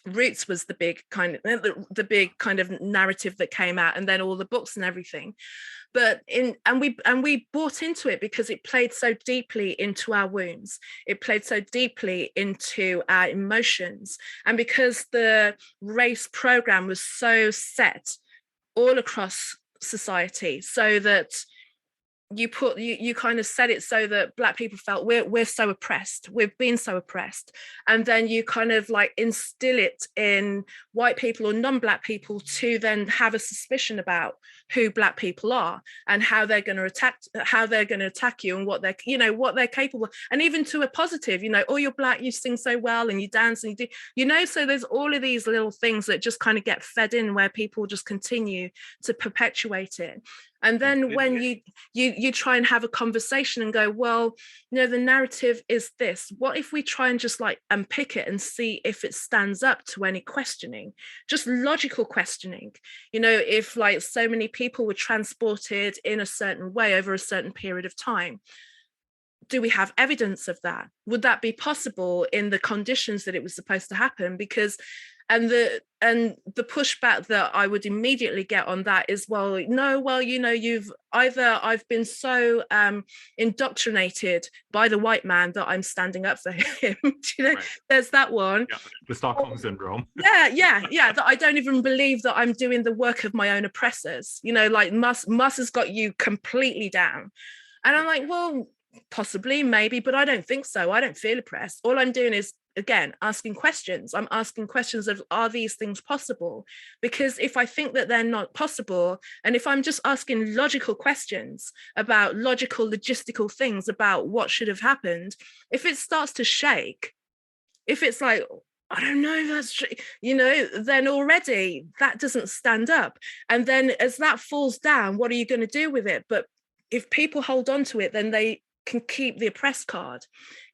Roots was the big kind of big kind of narrative that came out, and then all the books and everything. But we bought into it because it played so deeply into our wounds. It played so deeply into our emotions, and because the race program was so set all across society, so that you kind of said it so that Black people felt we're so oppressed, we've been so oppressed, and then you kind of like instill it in white people or non-Black people to then have a suspicion about who Black people are and how they're going to attack you, and what they're capable, and even to a positive, oh, you're Black, you sing so well and you dance and you do, so there's all of these little things that just kind of get fed in, where people just continue to perpetuate it. And then when you try and have a conversation and go, well, the narrative is this. What if we try and just like unpick it and see if it stands up to any questioning, just logical questioning? If like so many people were transported in a certain way over a certain period of time, do we have evidence of that? Would that be possible in the conditions that it was supposed to happen? Because the pushback that I would immediately get on that is, I've been so indoctrinated by the white man that I'm standing up for him. Right. There's that one. Yeah, the Stockholm syndrome. Yeah. That I don't even believe that I'm doing the work of my own oppressors. Like Musk has got you completely down. And I'm like, well, possibly, maybe, but I don't think so. I don't feel oppressed. All I'm doing is, again, asking questions. I'm asking questions of, are these things possible? Because if I think that they're not possible, and if I'm just asking logical questions about logical, logistical things about what should have happened, if it starts to shake, if it's like, I don't know, that's true, then already that doesn't stand up. And then as that falls down, what are you going to do with it? But if people hold on to it, then they can keep the oppressed card.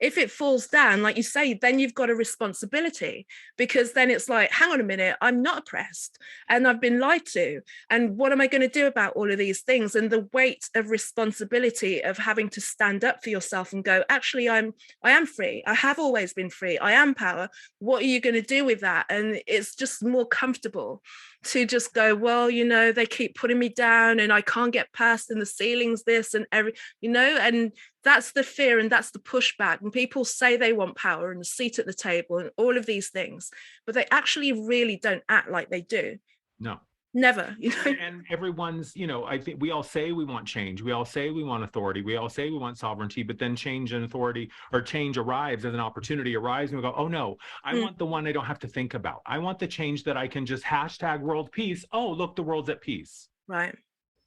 If it falls down, like you say, then you've got a responsibility, because then it's like, hang on a minute, I'm not oppressed and I've been lied to. And what am I going to do about all of these things? And the weight of responsibility of having to stand up for yourself and go, actually, I am free. I have always been free. I am power. What are you going to do with that? And it's just more comfortable to just go, well, they keep putting me down and I can't get past, and the ceiling's this and and that's the fear and that's the pushback. And people say they want power and a seat at the table and all of these things, but they actually really don't act like they do. No. Never. And everyone's, I think we all say we want change. We all say we want authority. We all say we want sovereignty, but then change and authority, or change arrives as an opportunity arrives, and we go, oh no, I want the one I don't have to think about. I want the change that I can just hashtag world peace. Oh, look, the world's at peace. Right.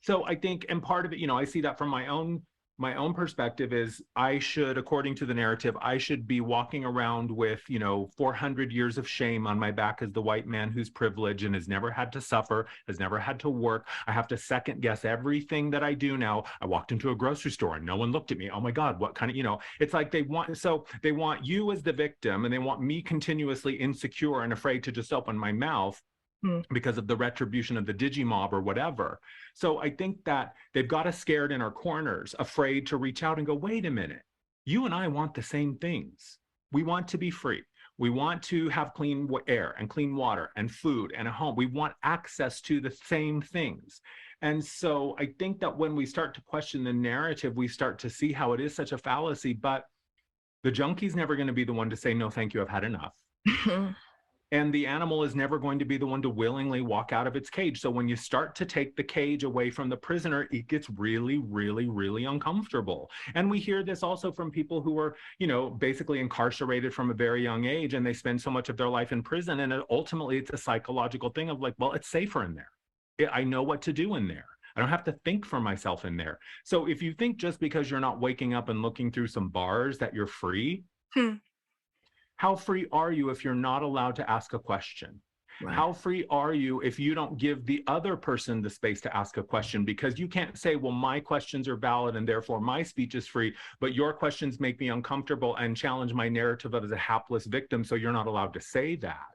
So I think, and part of it, I see that from my own perspective is, I should, according to the narrative, I should be walking around with, 400 years of shame on my back as the white man who's privileged and has never had to suffer, has never had to work. I have to second guess everything that I do now. I walked into a grocery store and no one looked at me. Oh my God, what kind of, it's like they want you as the victim, and they want me continuously insecure and afraid to just open my mouth because of the retribution of the digimob or whatever. So I think that they've got us scared in our corners, afraid to reach out and go, wait a minute, you and I want the same things. We want to be free. We want to have clean air and clean water and food and a home. We want access to the same things. And so I think that when we start to question the narrative, we start to see how it is such a fallacy. But the junkie's never going to be the one to say, no, thank you, I've had enough. And the animal is never going to be the one to willingly walk out of its cage. So when you start to take the cage away from the prisoner, it gets really, really, really uncomfortable. And we hear this also from people who are, basically incarcerated from a very young age, and they spend so much of their life in prison. And ultimately, it's a psychological thing of like, well, it's safer in there. I know what to do in there. I don't have to think for myself in there. So if you think just because you're not waking up and looking through some bars that you're free, how free are you if you're not allowed to ask a question? Right. How free are you if you don't give the other person the space to ask a question? Because you can't say, well, my questions are valid and therefore my speech is free, but your questions make me uncomfortable and challenge my narrative as a hapless victim, so you're not allowed to say that.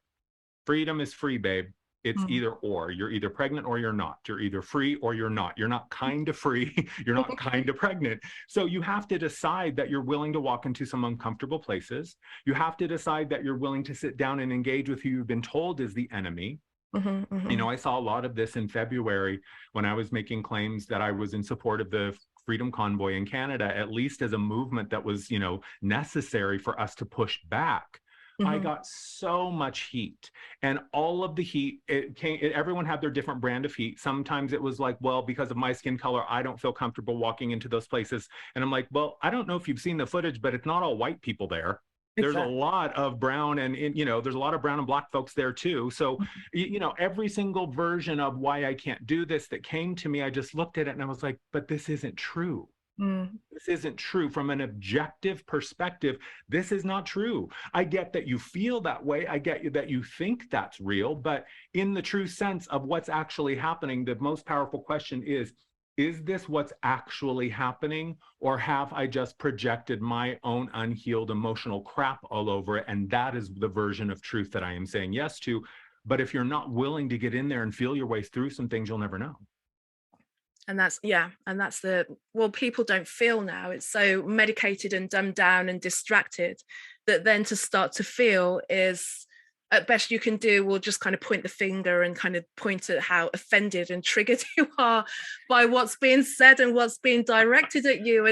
Freedom is free, babe. It's either or. You're either pregnant or you're not. You're either free or you're not. You're not kind of free. You're not kind of pregnant. So you have to decide that you're willing to walk into some uncomfortable places. You have to decide that you're willing to sit down and engage with who you've been told is the enemy. You know, I saw a lot of this in February when I was making claims that I was in support of the Freedom Convoy in Canada, at least as a movement that was, you know, necessary for us to push back. I got so much heat, and all of the heat, everyone had their different brand of heat. Sometimes it was like, well, because of my skin color, I don't feel comfortable walking into those places. And I'm like, well, I don't know if you've seen the footage, but it's not all white people there. There's a lot of brown and, you know, there's a lot of brown and black folks there too. So, you know, every single version of why I can't do this that came to me, I just looked at it and I was like, but this isn't true. This isn't true from an objective perspective. This is not true. I get that you feel that way. I get that you think that's real, but in the true sense of what's actually happening, the most powerful question is this what's actually happening, or have I just projected my own unhealed emotional crap all over it? And that is the version of truth that I am saying yes to. But if you're not willing to get in there and feel your way through some things, you'll never know. And that's people don't feel now. It's so medicated and dumbed down and distracted that then to start to feel is, at best you can do, will just kind of point the finger and kind of point at how offended and triggered you are by what's being said and what's being directed at you.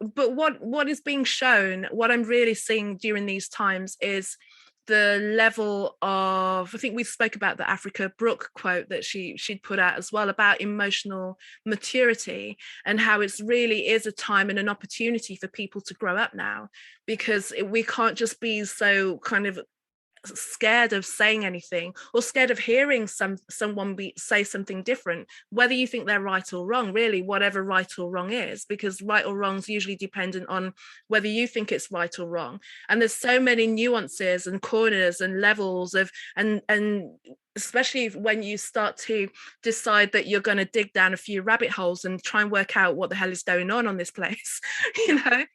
But what is being shown, what I'm really seeing during these times is the level of, I think we spoke about the Africa Brooke quote that she'd put out as well about emotional maturity, and how it's really is a time and an opportunity for people to grow up now, because we can't just be so kind of scared of saying anything or scared of hearing someone say something different, whether you think they're right or wrong, really, whatever right or wrong is, because right or wrong is usually dependent on whether you think it's right or wrong. And there's so many nuances and corners and levels of, and especially when you start to decide that you're going to dig down a few rabbit holes and try and work out what the hell is going on this place, you know.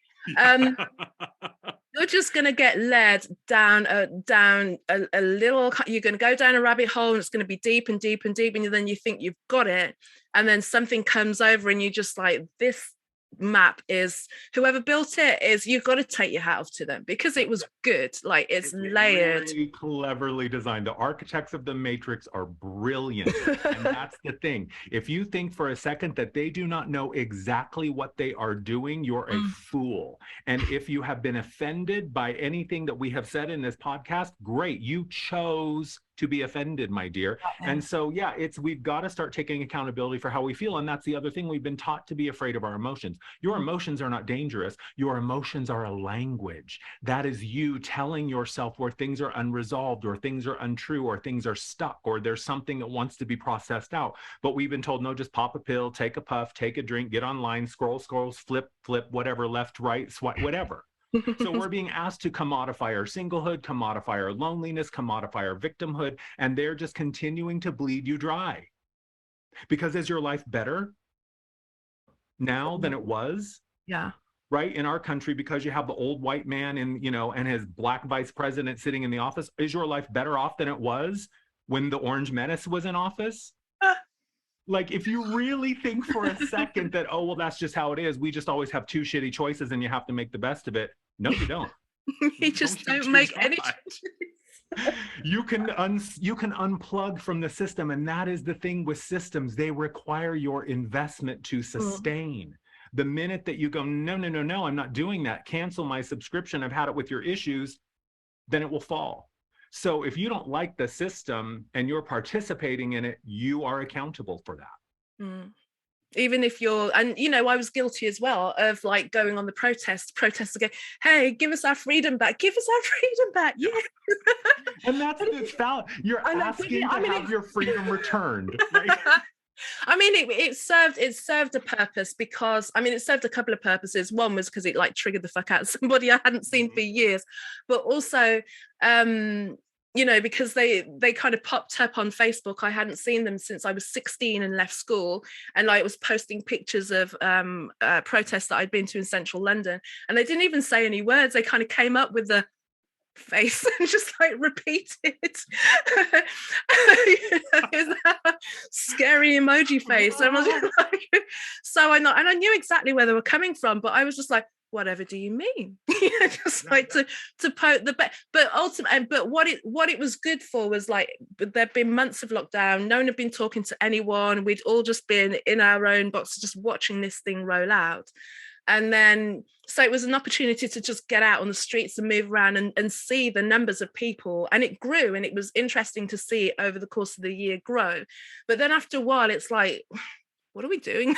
You're just going to get led down a little, you're going to go down a rabbit hole and it's going to be deep and deep and deep, and then you think you've got it, and then something comes over and you just like, this map is, whoever built it is, you've got to take your hat off to them because it was good. Like, it's layered, really cleverly designed. The architects of the Matrix are brilliant. And that's the thing. If you think for a second that they do not know exactly what they are doing, you're a fool. And if you have been offended by anything that we have said in this podcast, great, you chose to be offended, my dear. And so, yeah, we've got to start taking accountability for how we feel. And that's the other thing. We've been taught to be afraid of our emotions. Your emotions are not dangerous. Your emotions are a language. That is you telling yourself where things are unresolved, or things are untrue, or things are stuck, or there's something that wants to be processed out. But we've been told, no, just pop a pill, take a puff, take a drink, get online, scroll, flip, whatever, left, right, swipe, whatever. So we're being asked to commodify our singlehood, commodify our loneliness, commodify our victimhood, and they're just continuing to bleed you dry. Because is your life better now than it was? Yeah. Right? In our country, because you have the old white man and, you know, and his black vice president sitting in the office, is your life better off than it was when the Orange Menace was in office? Like, if you really think for a second that, oh, well, that's just how it is, we just always have two shitty choices and you have to make the best of it. No, you don't. You just don't make any choices. You can unplug from the system. And that is the thing with systems. They require your investment to sustain. The minute that you go, no, I'm not doing that, cancel my subscription, I've had it with your issues, then it will fall. So if you don't like the system and you're participating in it, you are accountable for that. Even if you're, and you know, I was guilty as well of like going on the protests again. Hey, give us our freedom back. Give us our freedom back. Yeah. And that's it's foul. You're asking to have your freedom returned. Right? I mean, it served a purpose, because I mean, it served a couple of purposes. One was because it like triggered the fuck out of somebody I hadn't seen for years, but also because they kind of popped up on Facebook. I hadn't seen them since I was 16 and left school, and I was posting pictures of protests that I'd been to in central London, and they didn't even say any words. They kind of came up with the face and just like repeated that scary emoji face. And I was like, so I knew exactly where they were coming from, but I was just like, whatever do you mean? Just like to poke the but ultimately, but what it was good for was like, there'd been months of lockdown, no one had been talking to anyone, we'd all just been in our own boxes just watching this thing roll out. And then, so it was an opportunity to just get out on the streets and move around and see the numbers of people. And it grew, and it was interesting to see it over the course of the year grow. But then after a while, it's like, what are we doing?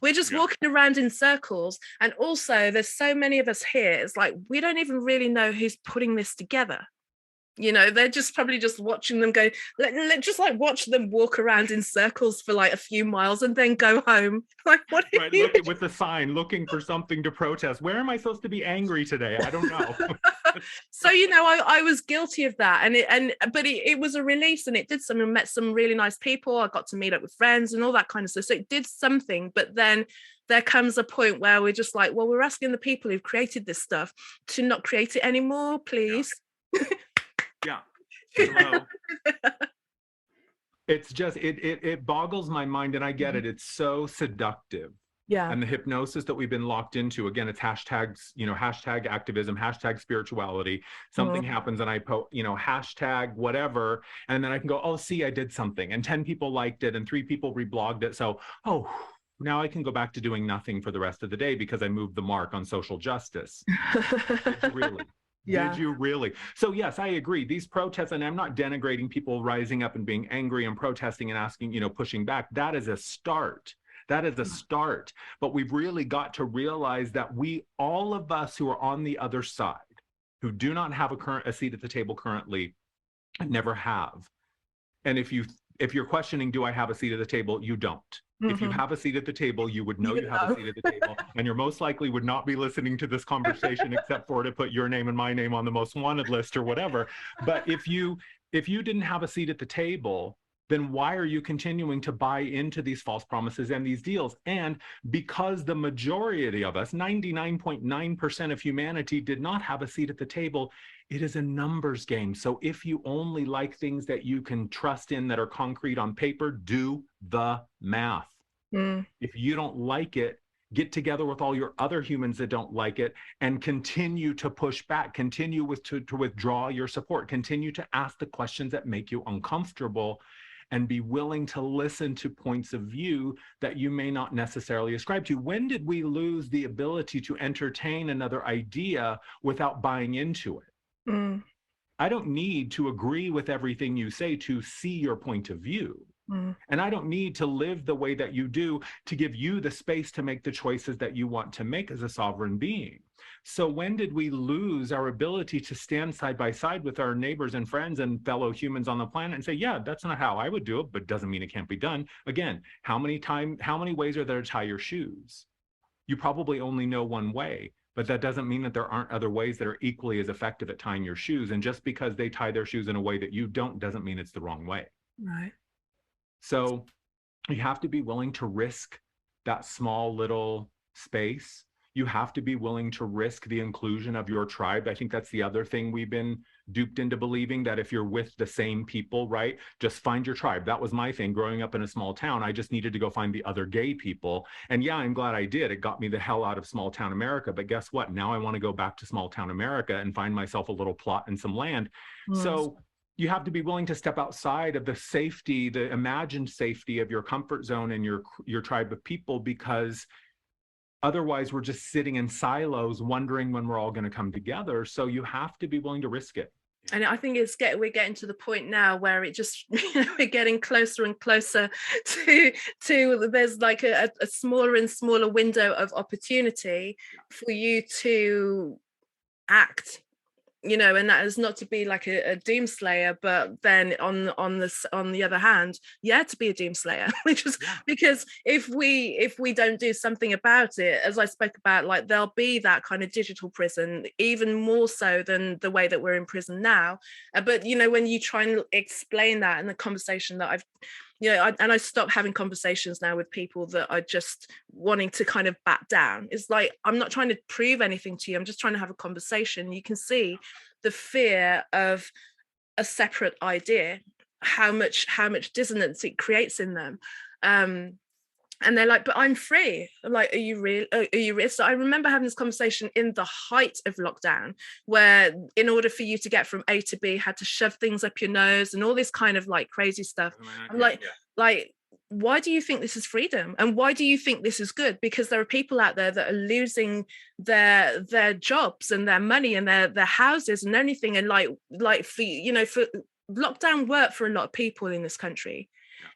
We're just walking around in circles. And also, there's so many of us here. It's like, we don't even really know who's putting this together. They're just probably just watching them go, let just like watch them walk around in circles for like a few miles and then go home. Like, what are right, you? With the sign, looking for something to protest. Where am I supposed to be angry today? I don't know. So, I was guilty of that. But it was a release, and it did something. Met some really nice people. I got to meet up with friends and all that kind of stuff. So it did something. But then there comes a point where we're just like, well, we're asking the people who've created this stuff to not create it anymore, please. Yeah. Hello. It's just it boggles my mind, and I get it. It's so seductive. Yeah. And the hypnosis that we've been locked into, again, it's hashtags, hashtag activism, hashtag spirituality. Something happens and I hashtag whatever, and then I can go, oh, see, I did something, and 10 people liked it and 3 people reblogged it. So, now I can go back to doing nothing for the rest of the day because I moved the mark on social justice. Really? Yeah. Did you really? So yes, I agree. These protests, and I'm not denigrating people rising up and being angry and protesting and asking, pushing back. That is a start. That is a start. But we've really got to realize that all of us who are on the other side, who do not have a seat at the table currently, and never have. And if you're questioning, do I have a seat at the table? You don't. If you have a seat at the table, you would know you have a seat at the table, and you're most likely would not be listening to this conversation except for to put your name and my name on the most wanted list or whatever. But if you didn't have a seat at the table, then why are you continuing to buy into these false promises and these deals? And because the majority of us, 99.9% of humanity, did not have a seat at the table, it is a numbers game. So if you only like things that you can trust in that are concrete on paper, do the math. If you don't like it, get together with all your other humans that don't like it and continue to push back, continue to withdraw your support, continue to ask the questions that make you uncomfortable, and be willing to listen to points of view that you may not necessarily ascribe to. When did we lose the ability to entertain another idea without buying into it? I don't need to agree with everything you say to see your point of view. And I don't need to live the way that you do to give you the space to make the choices that you want to make as a sovereign being. So when did we lose our ability to stand side by side with our neighbors and friends and fellow humans on the planet and say, yeah, that's not how I would do it, but doesn't mean it can't be done. Again, how many ways are there to tie your shoes? You probably only know one way, but that doesn't mean that there aren't other ways that are equally as effective at tying your shoes. And just because they tie their shoes in a way that you don't, doesn't mean it's the wrong way. Right. So you have to be willing to risk that small little space. You have to be willing to risk the inclusion of your tribe. I think that's the other thing we've been duped into believing, that if you're with the same people, right, just find your tribe. That was my thing growing up in a small town. I just needed to go find the other gay people. And yeah, I'm glad I did. It got me the hell out of small town America. But guess what? Now I want to go back to small town America and find myself a little plot and some land. So you have to be willing to step outside of the safety, the imagined safety of your comfort zone and your tribe of people, because otherwise we're just sitting in silos wondering when we're all going to come together. So you have to be willing to risk it. And I think we're getting to the point now where it just, we're getting closer and closer to there's like a smaller and smaller window of opportunity for you to act And that is not to be like a doomslayer, but then on the other hand, to be a doomslayer, which is because if we don't do something about it, as I spoke about, like there'll be that kind of digital prison, even more so than the way that we're in prison now. But when you try and explain that in the conversation that I've I stop having conversations now with people that are just wanting to kind of back down. It's like, I'm not trying to prove anything to you. I'm just trying to have a conversation. You can see the fear of a separate idea, how much dissonance it creates in them. And they're like, but I'm free. I'm like, are you real? Are you real? So I remember having this conversation in the height of lockdown, where in order for you to get from A to B, had to shove things up your nose and all this kind of like crazy stuff. I'm like, why do you think this is freedom? And why do you think this is good? Because there are people out there that are losing their jobs and their money and their houses and anything. And like for lockdown worked for a lot of people in this country.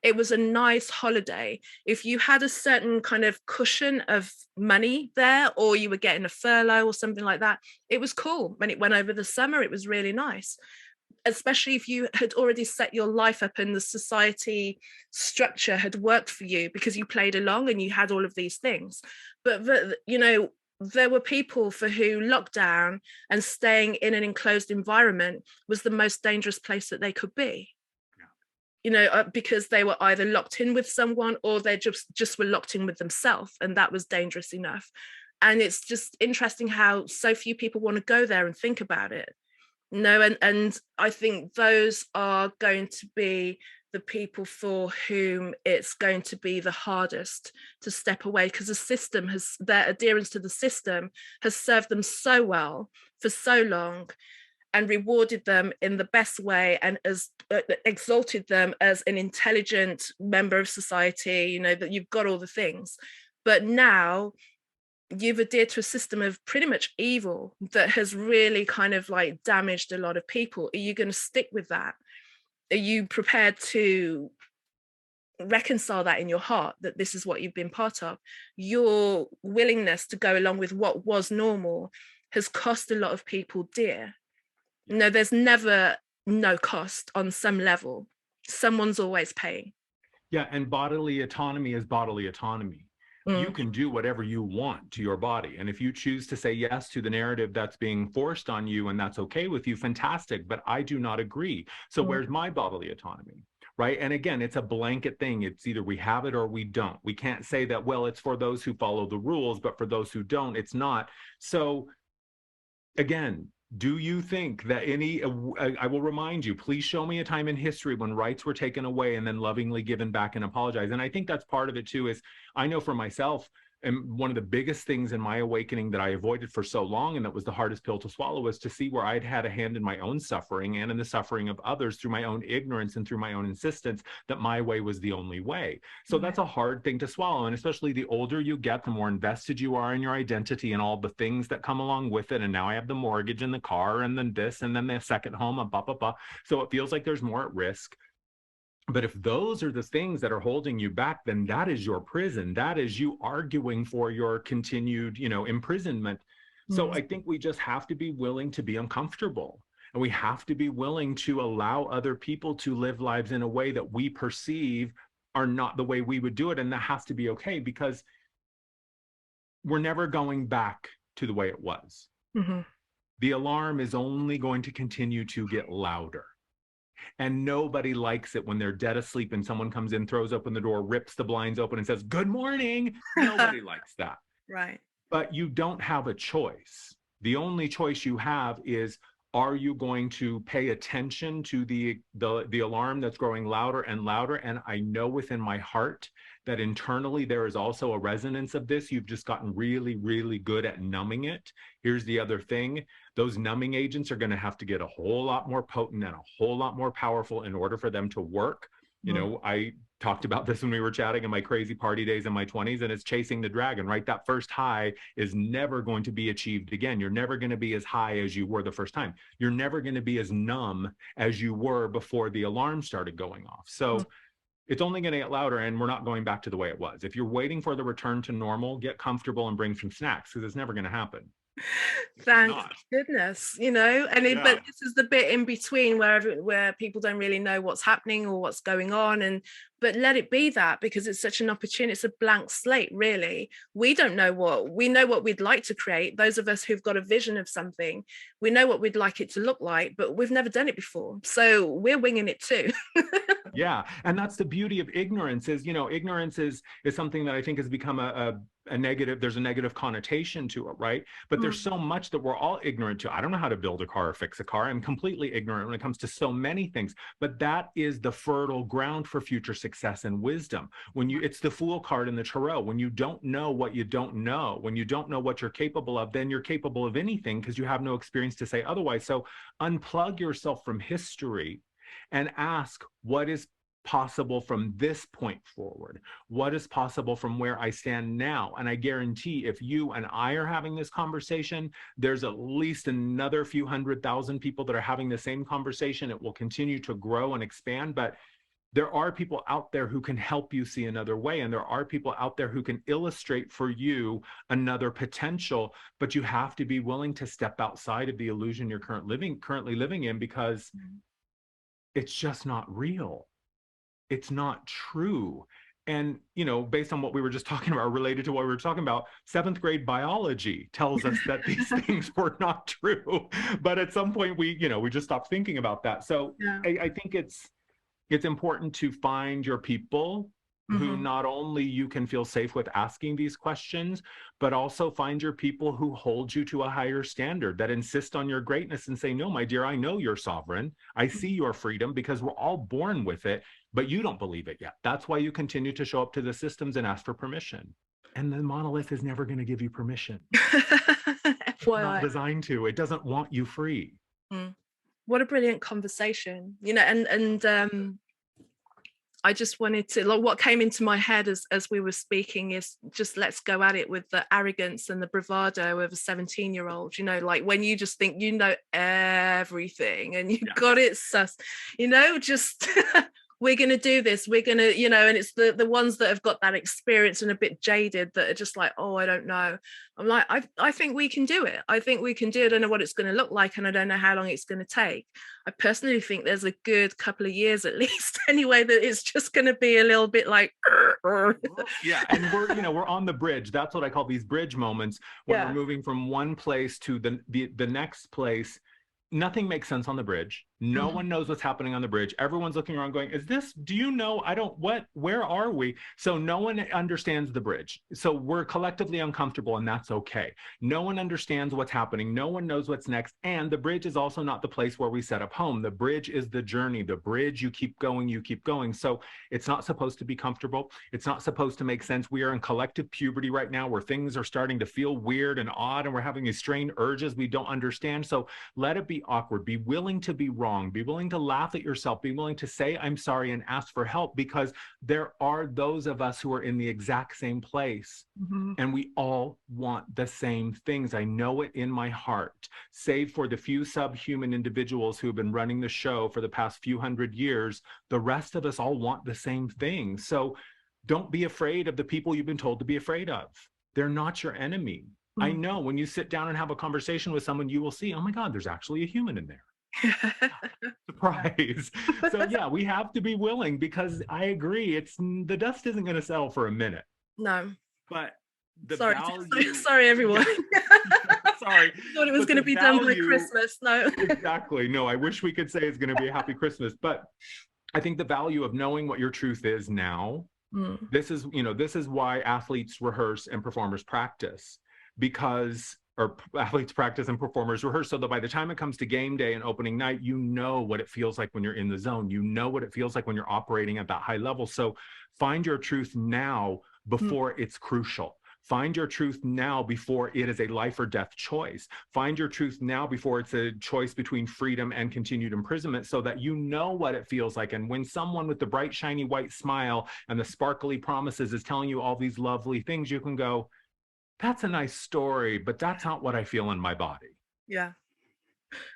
It was a nice holiday. If you had a certain kind of cushion of money there, or you were getting a furlough or something like that, it was cool. When it went over the summer, it was really nice, especially if you had already set your life up and the society structure had worked for you because you played along and you had all of these things. But there were people for who lockdown and staying in an enclosed environment was the most dangerous place that they could be. Because they were either locked in with someone or they just were locked in with themselves, and that was dangerous enough. And it's just interesting how so few people want to go there and think about it. And I think those are going to be the people for whom it's going to be the hardest to step away, because their adherence to the system has served them so well for so long and rewarded them in the best way, and as exalted them as an intelligent member of society, that you've got all the things. But now you've adhered to a system of pretty much evil that has really kind of like damaged a lot of people. Are you going to stick with that? Are you prepared to reconcile that in your heart, that this is what you've been part of? Your willingness to go along with what was normal has cost a lot of people dear. There's never no cost on some level. Someone's always paying. Yeah, and bodily autonomy is bodily autonomy. You can do whatever you want to your body. And if you choose to say yes to the narrative that's being forced on you and that's okay with you, fantastic. But I do not agree. So where's my bodily autonomy? Right. And again, it's a blanket thing. It's either we have it or we don't. We can't say that, well, it's for those who follow the rules, but for those who don't, it's not. So again, do you think that I will remind you, please show me a time in history when rights were taken away and then lovingly given back and apologize. And I think that's part of it too, is I know for myself, and one of the biggest things in my awakening that I avoided for so long, and that was the hardest pill to swallow, was to see where I'd had a hand in my own suffering and in the suffering of others through my own ignorance and through my own insistence that my way was the only way. So that's a hard thing to swallow. And especially the older you get, the more invested you are in your identity and all the things that come along with it. And now I have the mortgage and the car and then this and then the second home and blah, blah, blah. So it feels like there's more at risk. But if those are the things that are holding you back, then that is your prison. That is you arguing for your continued, imprisonment. So I think we just have to be willing to be uncomfortable. And we have to be willing to allow other people to live lives in a way that we perceive are not the way we would do it. And that has to be okay, because we're never going back to the way it was. The alarm is only going to continue to get louder. And nobody likes it when they're dead asleep and someone comes in, throws open the door, rips the blinds open and says, "Good morning." Nobody likes that. Right. But you don't have a choice. The only choice you have is, are you going to pay attention to the alarm that's growing louder and louder? And I know within my heart that internally there is also a resonance of this. You've just gotten really, really good at numbing it. Here's the other thing. Those numbing agents are going to have to get a whole lot more potent and a whole lot more powerful in order for them to work. I talked about this when we were chatting in my crazy party days in my 20s, and it's chasing the dragon, right? That first high is never going to be achieved again. You're never going to be as high as you were the first time. You're never going to be as numb as you were before the alarm started going off. So it's only going to get louder, and we're not going back to the way it was. If you're waiting for the return to normal, get comfortable and bring some snacks, because it's never going to happen. Thank not. goodness, you know, and Yeah. but this is the bit in between where people don't really know what's happening or what's going on, and but let it be that, because it's such an opportunity. It's a blank slate, really. We don't know we know what we'd like to create. Those of us who've got a vision of something, we know what we'd like it to look like, but we've never done it before, so we're winging it too. Yeah, and that's the beauty of ignorance. Is, ignorance is something that I think has become a negative. There's a negative connotation to it, right? But there's so much that we're all ignorant to. I don't know how to build a car or fix a car. I'm completely ignorant when it comes to so many things. But that is the fertile ground for future success and wisdom. It's the fool card in the tarot. When you don't know what you don't know, when you don't know what you're capable of, then you're capable of anything because you have no experience to say otherwise. So unplug yourself from history and ask, what is possible from this point forward? What is possible from where I stand now? And I guarantee if you and I are having this conversation, there's at least another few 100,000 people that are having the same conversation. It will continue to grow and expand, but there are people out there who can help you see another way. And there are people out there who can illustrate for you another potential, but you have to be willing to step outside of the illusion you're currently living in, because it's just not real. It's not true. And, based on what we were just talking about, related to what we were talking about, seventh grade biology tells us that these things were not true. But at some point we just stopped thinking about that. So Yeah. I think it's important to find your people who not only you can feel safe with asking these questions, but also find your people who hold you to a higher standard, that insist on your greatness and say, no, my dear, I know you're sovereign. I see your freedom, because we're all born with it, but you don't believe it yet. That's why you continue to show up to the systems and ask for permission. And the monolith is never going to give you permission. It's not FYI. designed to. It doesn't want you free. What a brilliant conversation, and I just wanted to, like, what came into my head as we were speaking is just, let's go at it with the arrogance and the bravado of a 17-year-old, like when you just think you know everything and you've got it sus, just we're going to do this, we're going to, and it's the ones that have got that experience and a bit jaded that are just like, oh, I don't know. I'm like, I think we can do it. I think we can do it. I don't know what it's going to look like, and I don't know how long it's going to take. I personally think there's a good couple of years at least anyway, that it's just going to be a little bit like yeah. And we're on the bridge. That's what I call these bridge moments, when we're moving from one place to the next place. Nothing makes sense on the bridge. No one knows what's happening on the bridge. Everyone's looking around going, do you know? Where are we? So no one understands the bridge. So we're collectively uncomfortable, and that's okay. No one understands what's happening. No one knows what's next. And the bridge is also not the place where we set up home. The bridge is the journey. The bridge, you keep going, you keep going. So it's not supposed to be comfortable. It's not supposed to make sense. We are in collective puberty right now, where things are starting to feel weird and odd, and we're having these strange urges we don't understand. So let it be awkward. Be willing to be wrong. Be willing to laugh at yourself. Be willing to say, I'm sorry, and ask for help, because there are those of us who are in the exact same place. And we all want the same things. I know it in my heart, save for the few subhuman individuals who have been running the show for the past few hundred years. The rest of us all want the same thing. So don't be afraid of the people you've been told to be afraid of. They're not your enemy. I know when you sit down and have a conversation with someone, you will see, oh my God, there's actually a human in there. Surprise. So yeah, we have to be willing, because I agree, the dust isn't going to settle for a minute. No. But the sorry, value... sorry everyone. Sorry. I thought it was going to be done by Christmas. No. Exactly. No, I wish we could say it's going to be a happy Christmas, but I think the value of knowing what your truth is now, this is why athletes rehearse and performers practice, or athletes practice and performers rehearse, so that by the time it comes to game day and opening night, you know what it feels like when you're in the zone. You know what it feels like when you're operating at that high level. So find your truth now before it's crucial. Find your truth now before it is a life or death choice. Find your truth now before it's a choice between freedom and continued imprisonment, so that you know what it feels like. And when someone with the bright, shiny white smile and the sparkly promises is telling you all these lovely things, you can go, that's a nice story, but that's not what I feel in my body. Yeah.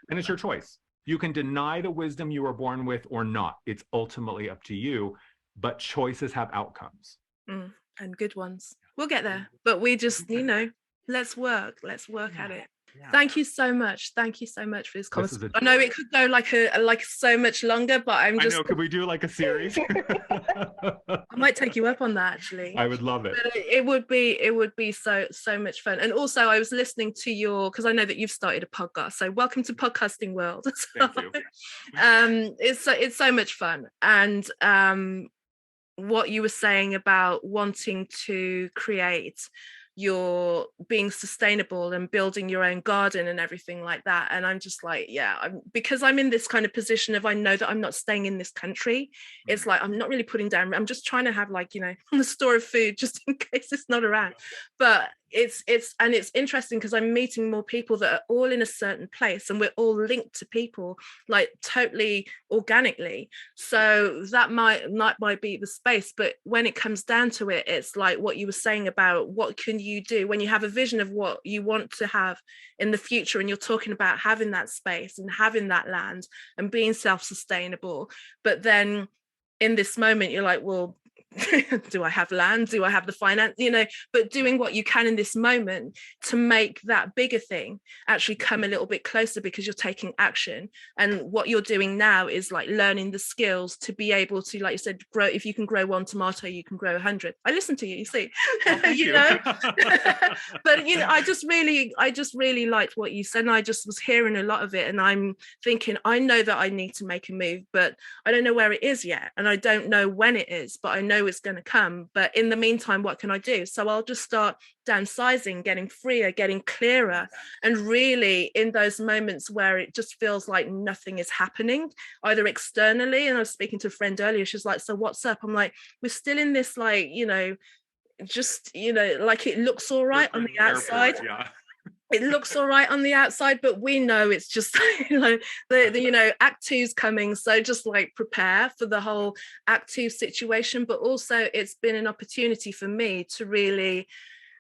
And it's your choice. You can deny the wisdom you were born with or not. It's ultimately up to you, but choices have outcomes. And good ones. We'll get there, but we just, Let's work at it. Yeah. Thank you so much. Thank you so much for this conversation. I know joy. it could go like so much longer, but I know. Could we do like a series? I might take you up on that, actually. I would love it. But it would be so much fun. And also, I was listening to because I know that you've started a podcast. So welcome to podcasting world. Thank you. It's so much fun. And what you were saying about wanting to create your being sustainable and building your own garden and everything like that, and I'm just like, yeah, because I'm in this kind of position of, I know that I'm not staying in this country. It's like, I'm not really putting down, I'm just trying to have, like, the store of food just in case it's not around. But it's interesting because I'm meeting more people that are all in a certain place, and we're all linked to people, like, totally organically. So that might be the space. But when it comes down to it, it's like what you were saying about what can you do when you have a vision of what you want to have in the future, and you're talking about having that space and having that land and being self-sustainable. But then in this moment, you're like, well, do I have land? Do I have the finance? But doing what you can in this moment to make that bigger thing actually come a little bit closer, because you're taking action. And what you're doing now is like learning the skills to be able to, like you said, grow. If you can grow 1 tomato, you can grow 100. I listen to you, you see. But I just really liked what you said, and I just was hearing a lot of it, and I'm thinking, I know that I need to make a move, but I don't know where it is yet, and I don't know when it is, but I know it's going to come. But in the meantime, what can I do? So I'll just start downsizing, getting freer, getting clearer. And really, in those moments where it just feels like nothing is happening, either externally, and I was speaking to a friend earlier, she's like, so what's up? I'm like, we're still in this, like, just, like, it looks all right on the outside. It looks all right on the outside, but we know it's just, the act 2's coming. So just like prepare for the whole act 2 situation. But also, it's been an opportunity for me to really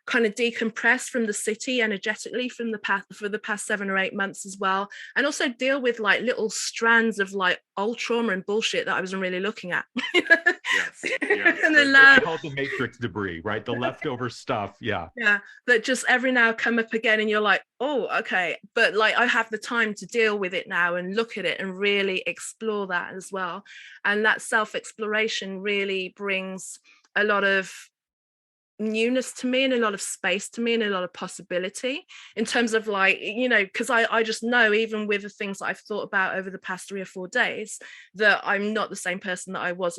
kind of decompress from the city energetically for the past 7 or 8 months as well, and also deal with like little strands of like old trauma and bullshit that I wasn't really looking at. Yes. And then I call it the matrix debris, right? The leftover stuff. Yeah, that just every now come up again, and you're like, oh, okay, but like, I have the time to deal with it now and look at it and really explore that as well. And that self-exploration really brings a lot of newness to me, and a lot of space to me, and a lot of possibility in terms of, like, because I just know, even with the things that I've thought about over the past 3 or 4 days, that I'm not the same person that I was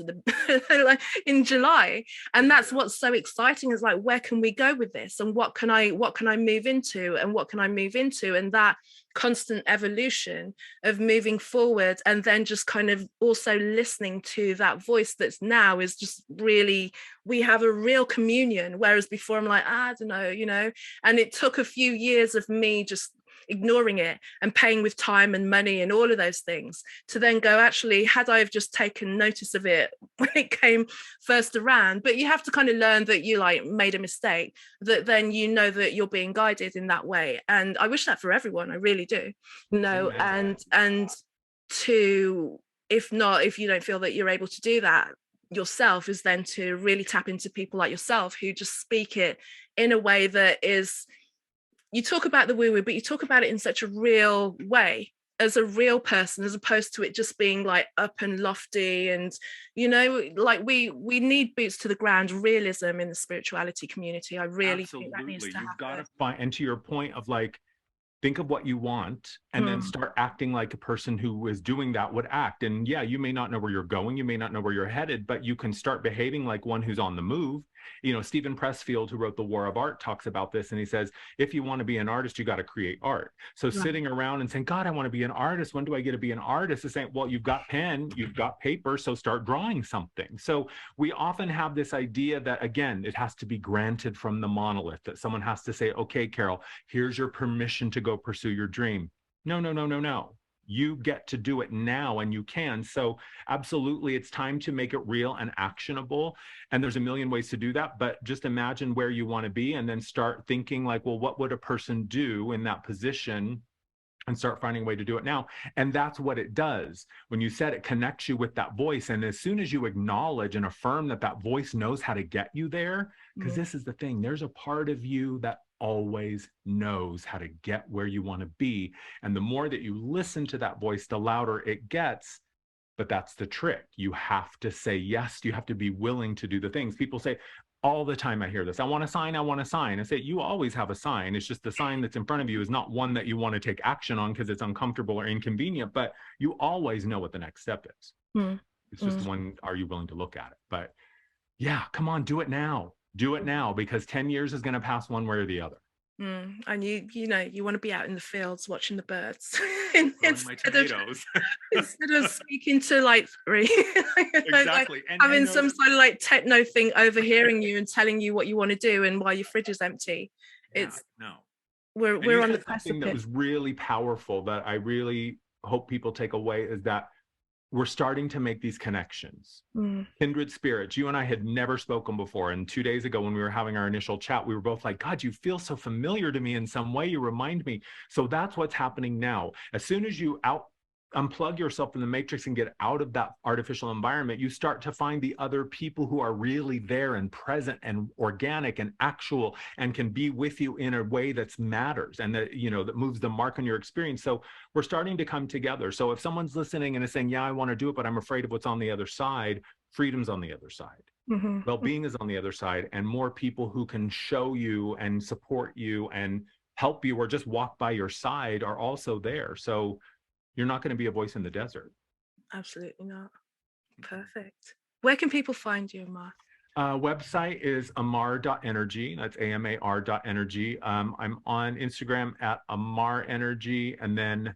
like in July. And that's what's so exciting, is like, where can we go with this, and what can I move into, and what can I move into, and that constant evolution of moving forward. And then just kind of also listening to that voice that's now is just really, we have a real communion, whereas before I'm like, I don't know, and it took a few years of me just ignoring it and paying with time and money and all of those things, to then go, actually, had I have just taken notice of it when it came first around. But you have to kind of learn that you like made a mistake, that then that you're being guided in that way. And I wish that for everyone, I really do. And to, if you don't feel that you're able to do that yourself, is then to really tap into people like yourself who just speak it in a way that is, you talk about the woo-woo, but you talk about it in such a real way, as a real person, as opposed to it just being like up and lofty. And like, we need boots to the ground realism in the spirituality community. I really think that needs to happen. You've got to find, and to your point of like, think of what you want, and then start acting like a person who is doing that would act. And yeah, you may not know where you're going, you may not know where you're headed, but you can start behaving like one who's on the move. Stephen Pressfield, who wrote The War of Art, talks about this, and he says, if you want to be an artist, you got to create art. So sitting around and saying, God, I want to be an artist, when do I get to be an artist? Is saying, well, you've got pen, you've got paper, so start drawing something. So we often have this idea that, again, it has to be granted from the monolith, that someone has to say, okay, Carol, here's your permission to go pursue your dream. No. You get to do it now, and you can. So absolutely, it's time to make it real and actionable. And there's a million ways to do that, but just imagine where you want to be, and then start thinking like, well, what would a person do in that position and start finding a way to do it now. And that's what it does. When you said it connects you with that voice. And as soon as you acknowledge and affirm that that voice knows how to get you there, because this is the thing, there's a part of you that always knows how to get where you want to be. And the more that you listen to that voice, the louder it gets. But that's the trick. You have to say yes. You have to be willing to do the things. People say all the time, I hear this, I want a sign, I want a sign. I say, you always have a sign. It's just the sign that's in front of you is not one that you want to take action on because it's uncomfortable or inconvenient, but you always know what the next step is. It's just one, are you willing to look at it? But yeah, come on, do it now. Do it now, because 10 years is going to pass one way or the other. And you know, you want to be out in the fields watching the birds instead of speaking to like three. Exactly. And having some sort of like techno thing overhearing you and telling you what you want to do and why your fridge is empty. We're on the precipice. Something that was really powerful that I really hope people take away is that we're starting to make these connections. Kindred spirits. You and I had never spoken before. And 2 days ago, when we were having our initial chat, we were both like, God, you feel so familiar to me in some way. You remind me. So that's what's happening now. As soon as you unplug yourself from the matrix and get out of that artificial environment, you start to find the other people who are really there and present and organic and actual and can be with you in a way that matters and that, you know, that moves the mark on your experience. So we're starting to come together. So if someone's listening and is saying, yeah, I want to do it, but I'm afraid of what's on the other side, freedom's on the other side. Well-being is on the other side, and more people who can show you and support you and help you or just walk by your side are also there. So you're not going to be a voice in the desert. Absolutely not. Perfect. Where can people find you, Amar? Website is amar.energy. That's AMAR.energy. I'm on Instagram at Amar Energy. And then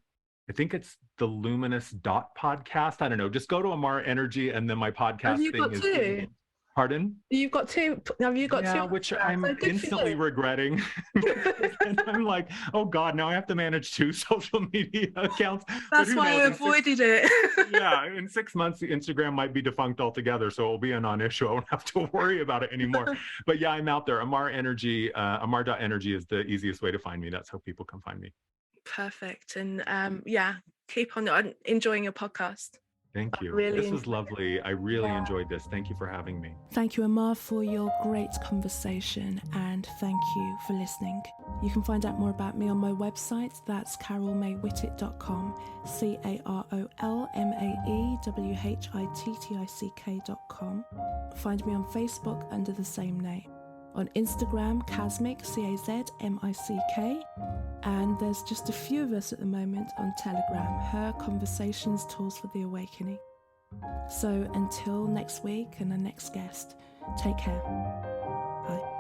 I think it's the Luminous podcast. I don't know. Just go to Amar Energy and then my podcast thing is. Two? Pardon? You've got two. Have you got two? Yeah, which I'm instantly regretting. And I'm like, oh God, now I have to manage 2 social media accounts. That's why I avoided it. Yeah, in 6 months, Instagram might be defunct altogether, so it'll be a non-issue. I won't have to worry about it anymore. But yeah, I'm out there. Amar Energy, Amar.energy is the easiest way to find me. That's how people can find me. Perfect. And yeah, keep on enjoying your podcast. Thank you. This was lovely. I really enjoyed this. Thank you for having me. Thank you, Amar, for your great conversation, and thank you for listening. You can find out more about me on my website. That's carolmaywhittick.com, CarolMaewhittick.com. Find me on Facebook under the same name. On Instagram, Casmic, CAZMICK. And there's just a few of us at the moment on Telegram, Her Conversations Tools for the Awakening. So until next week and the next guest, take care. Bye.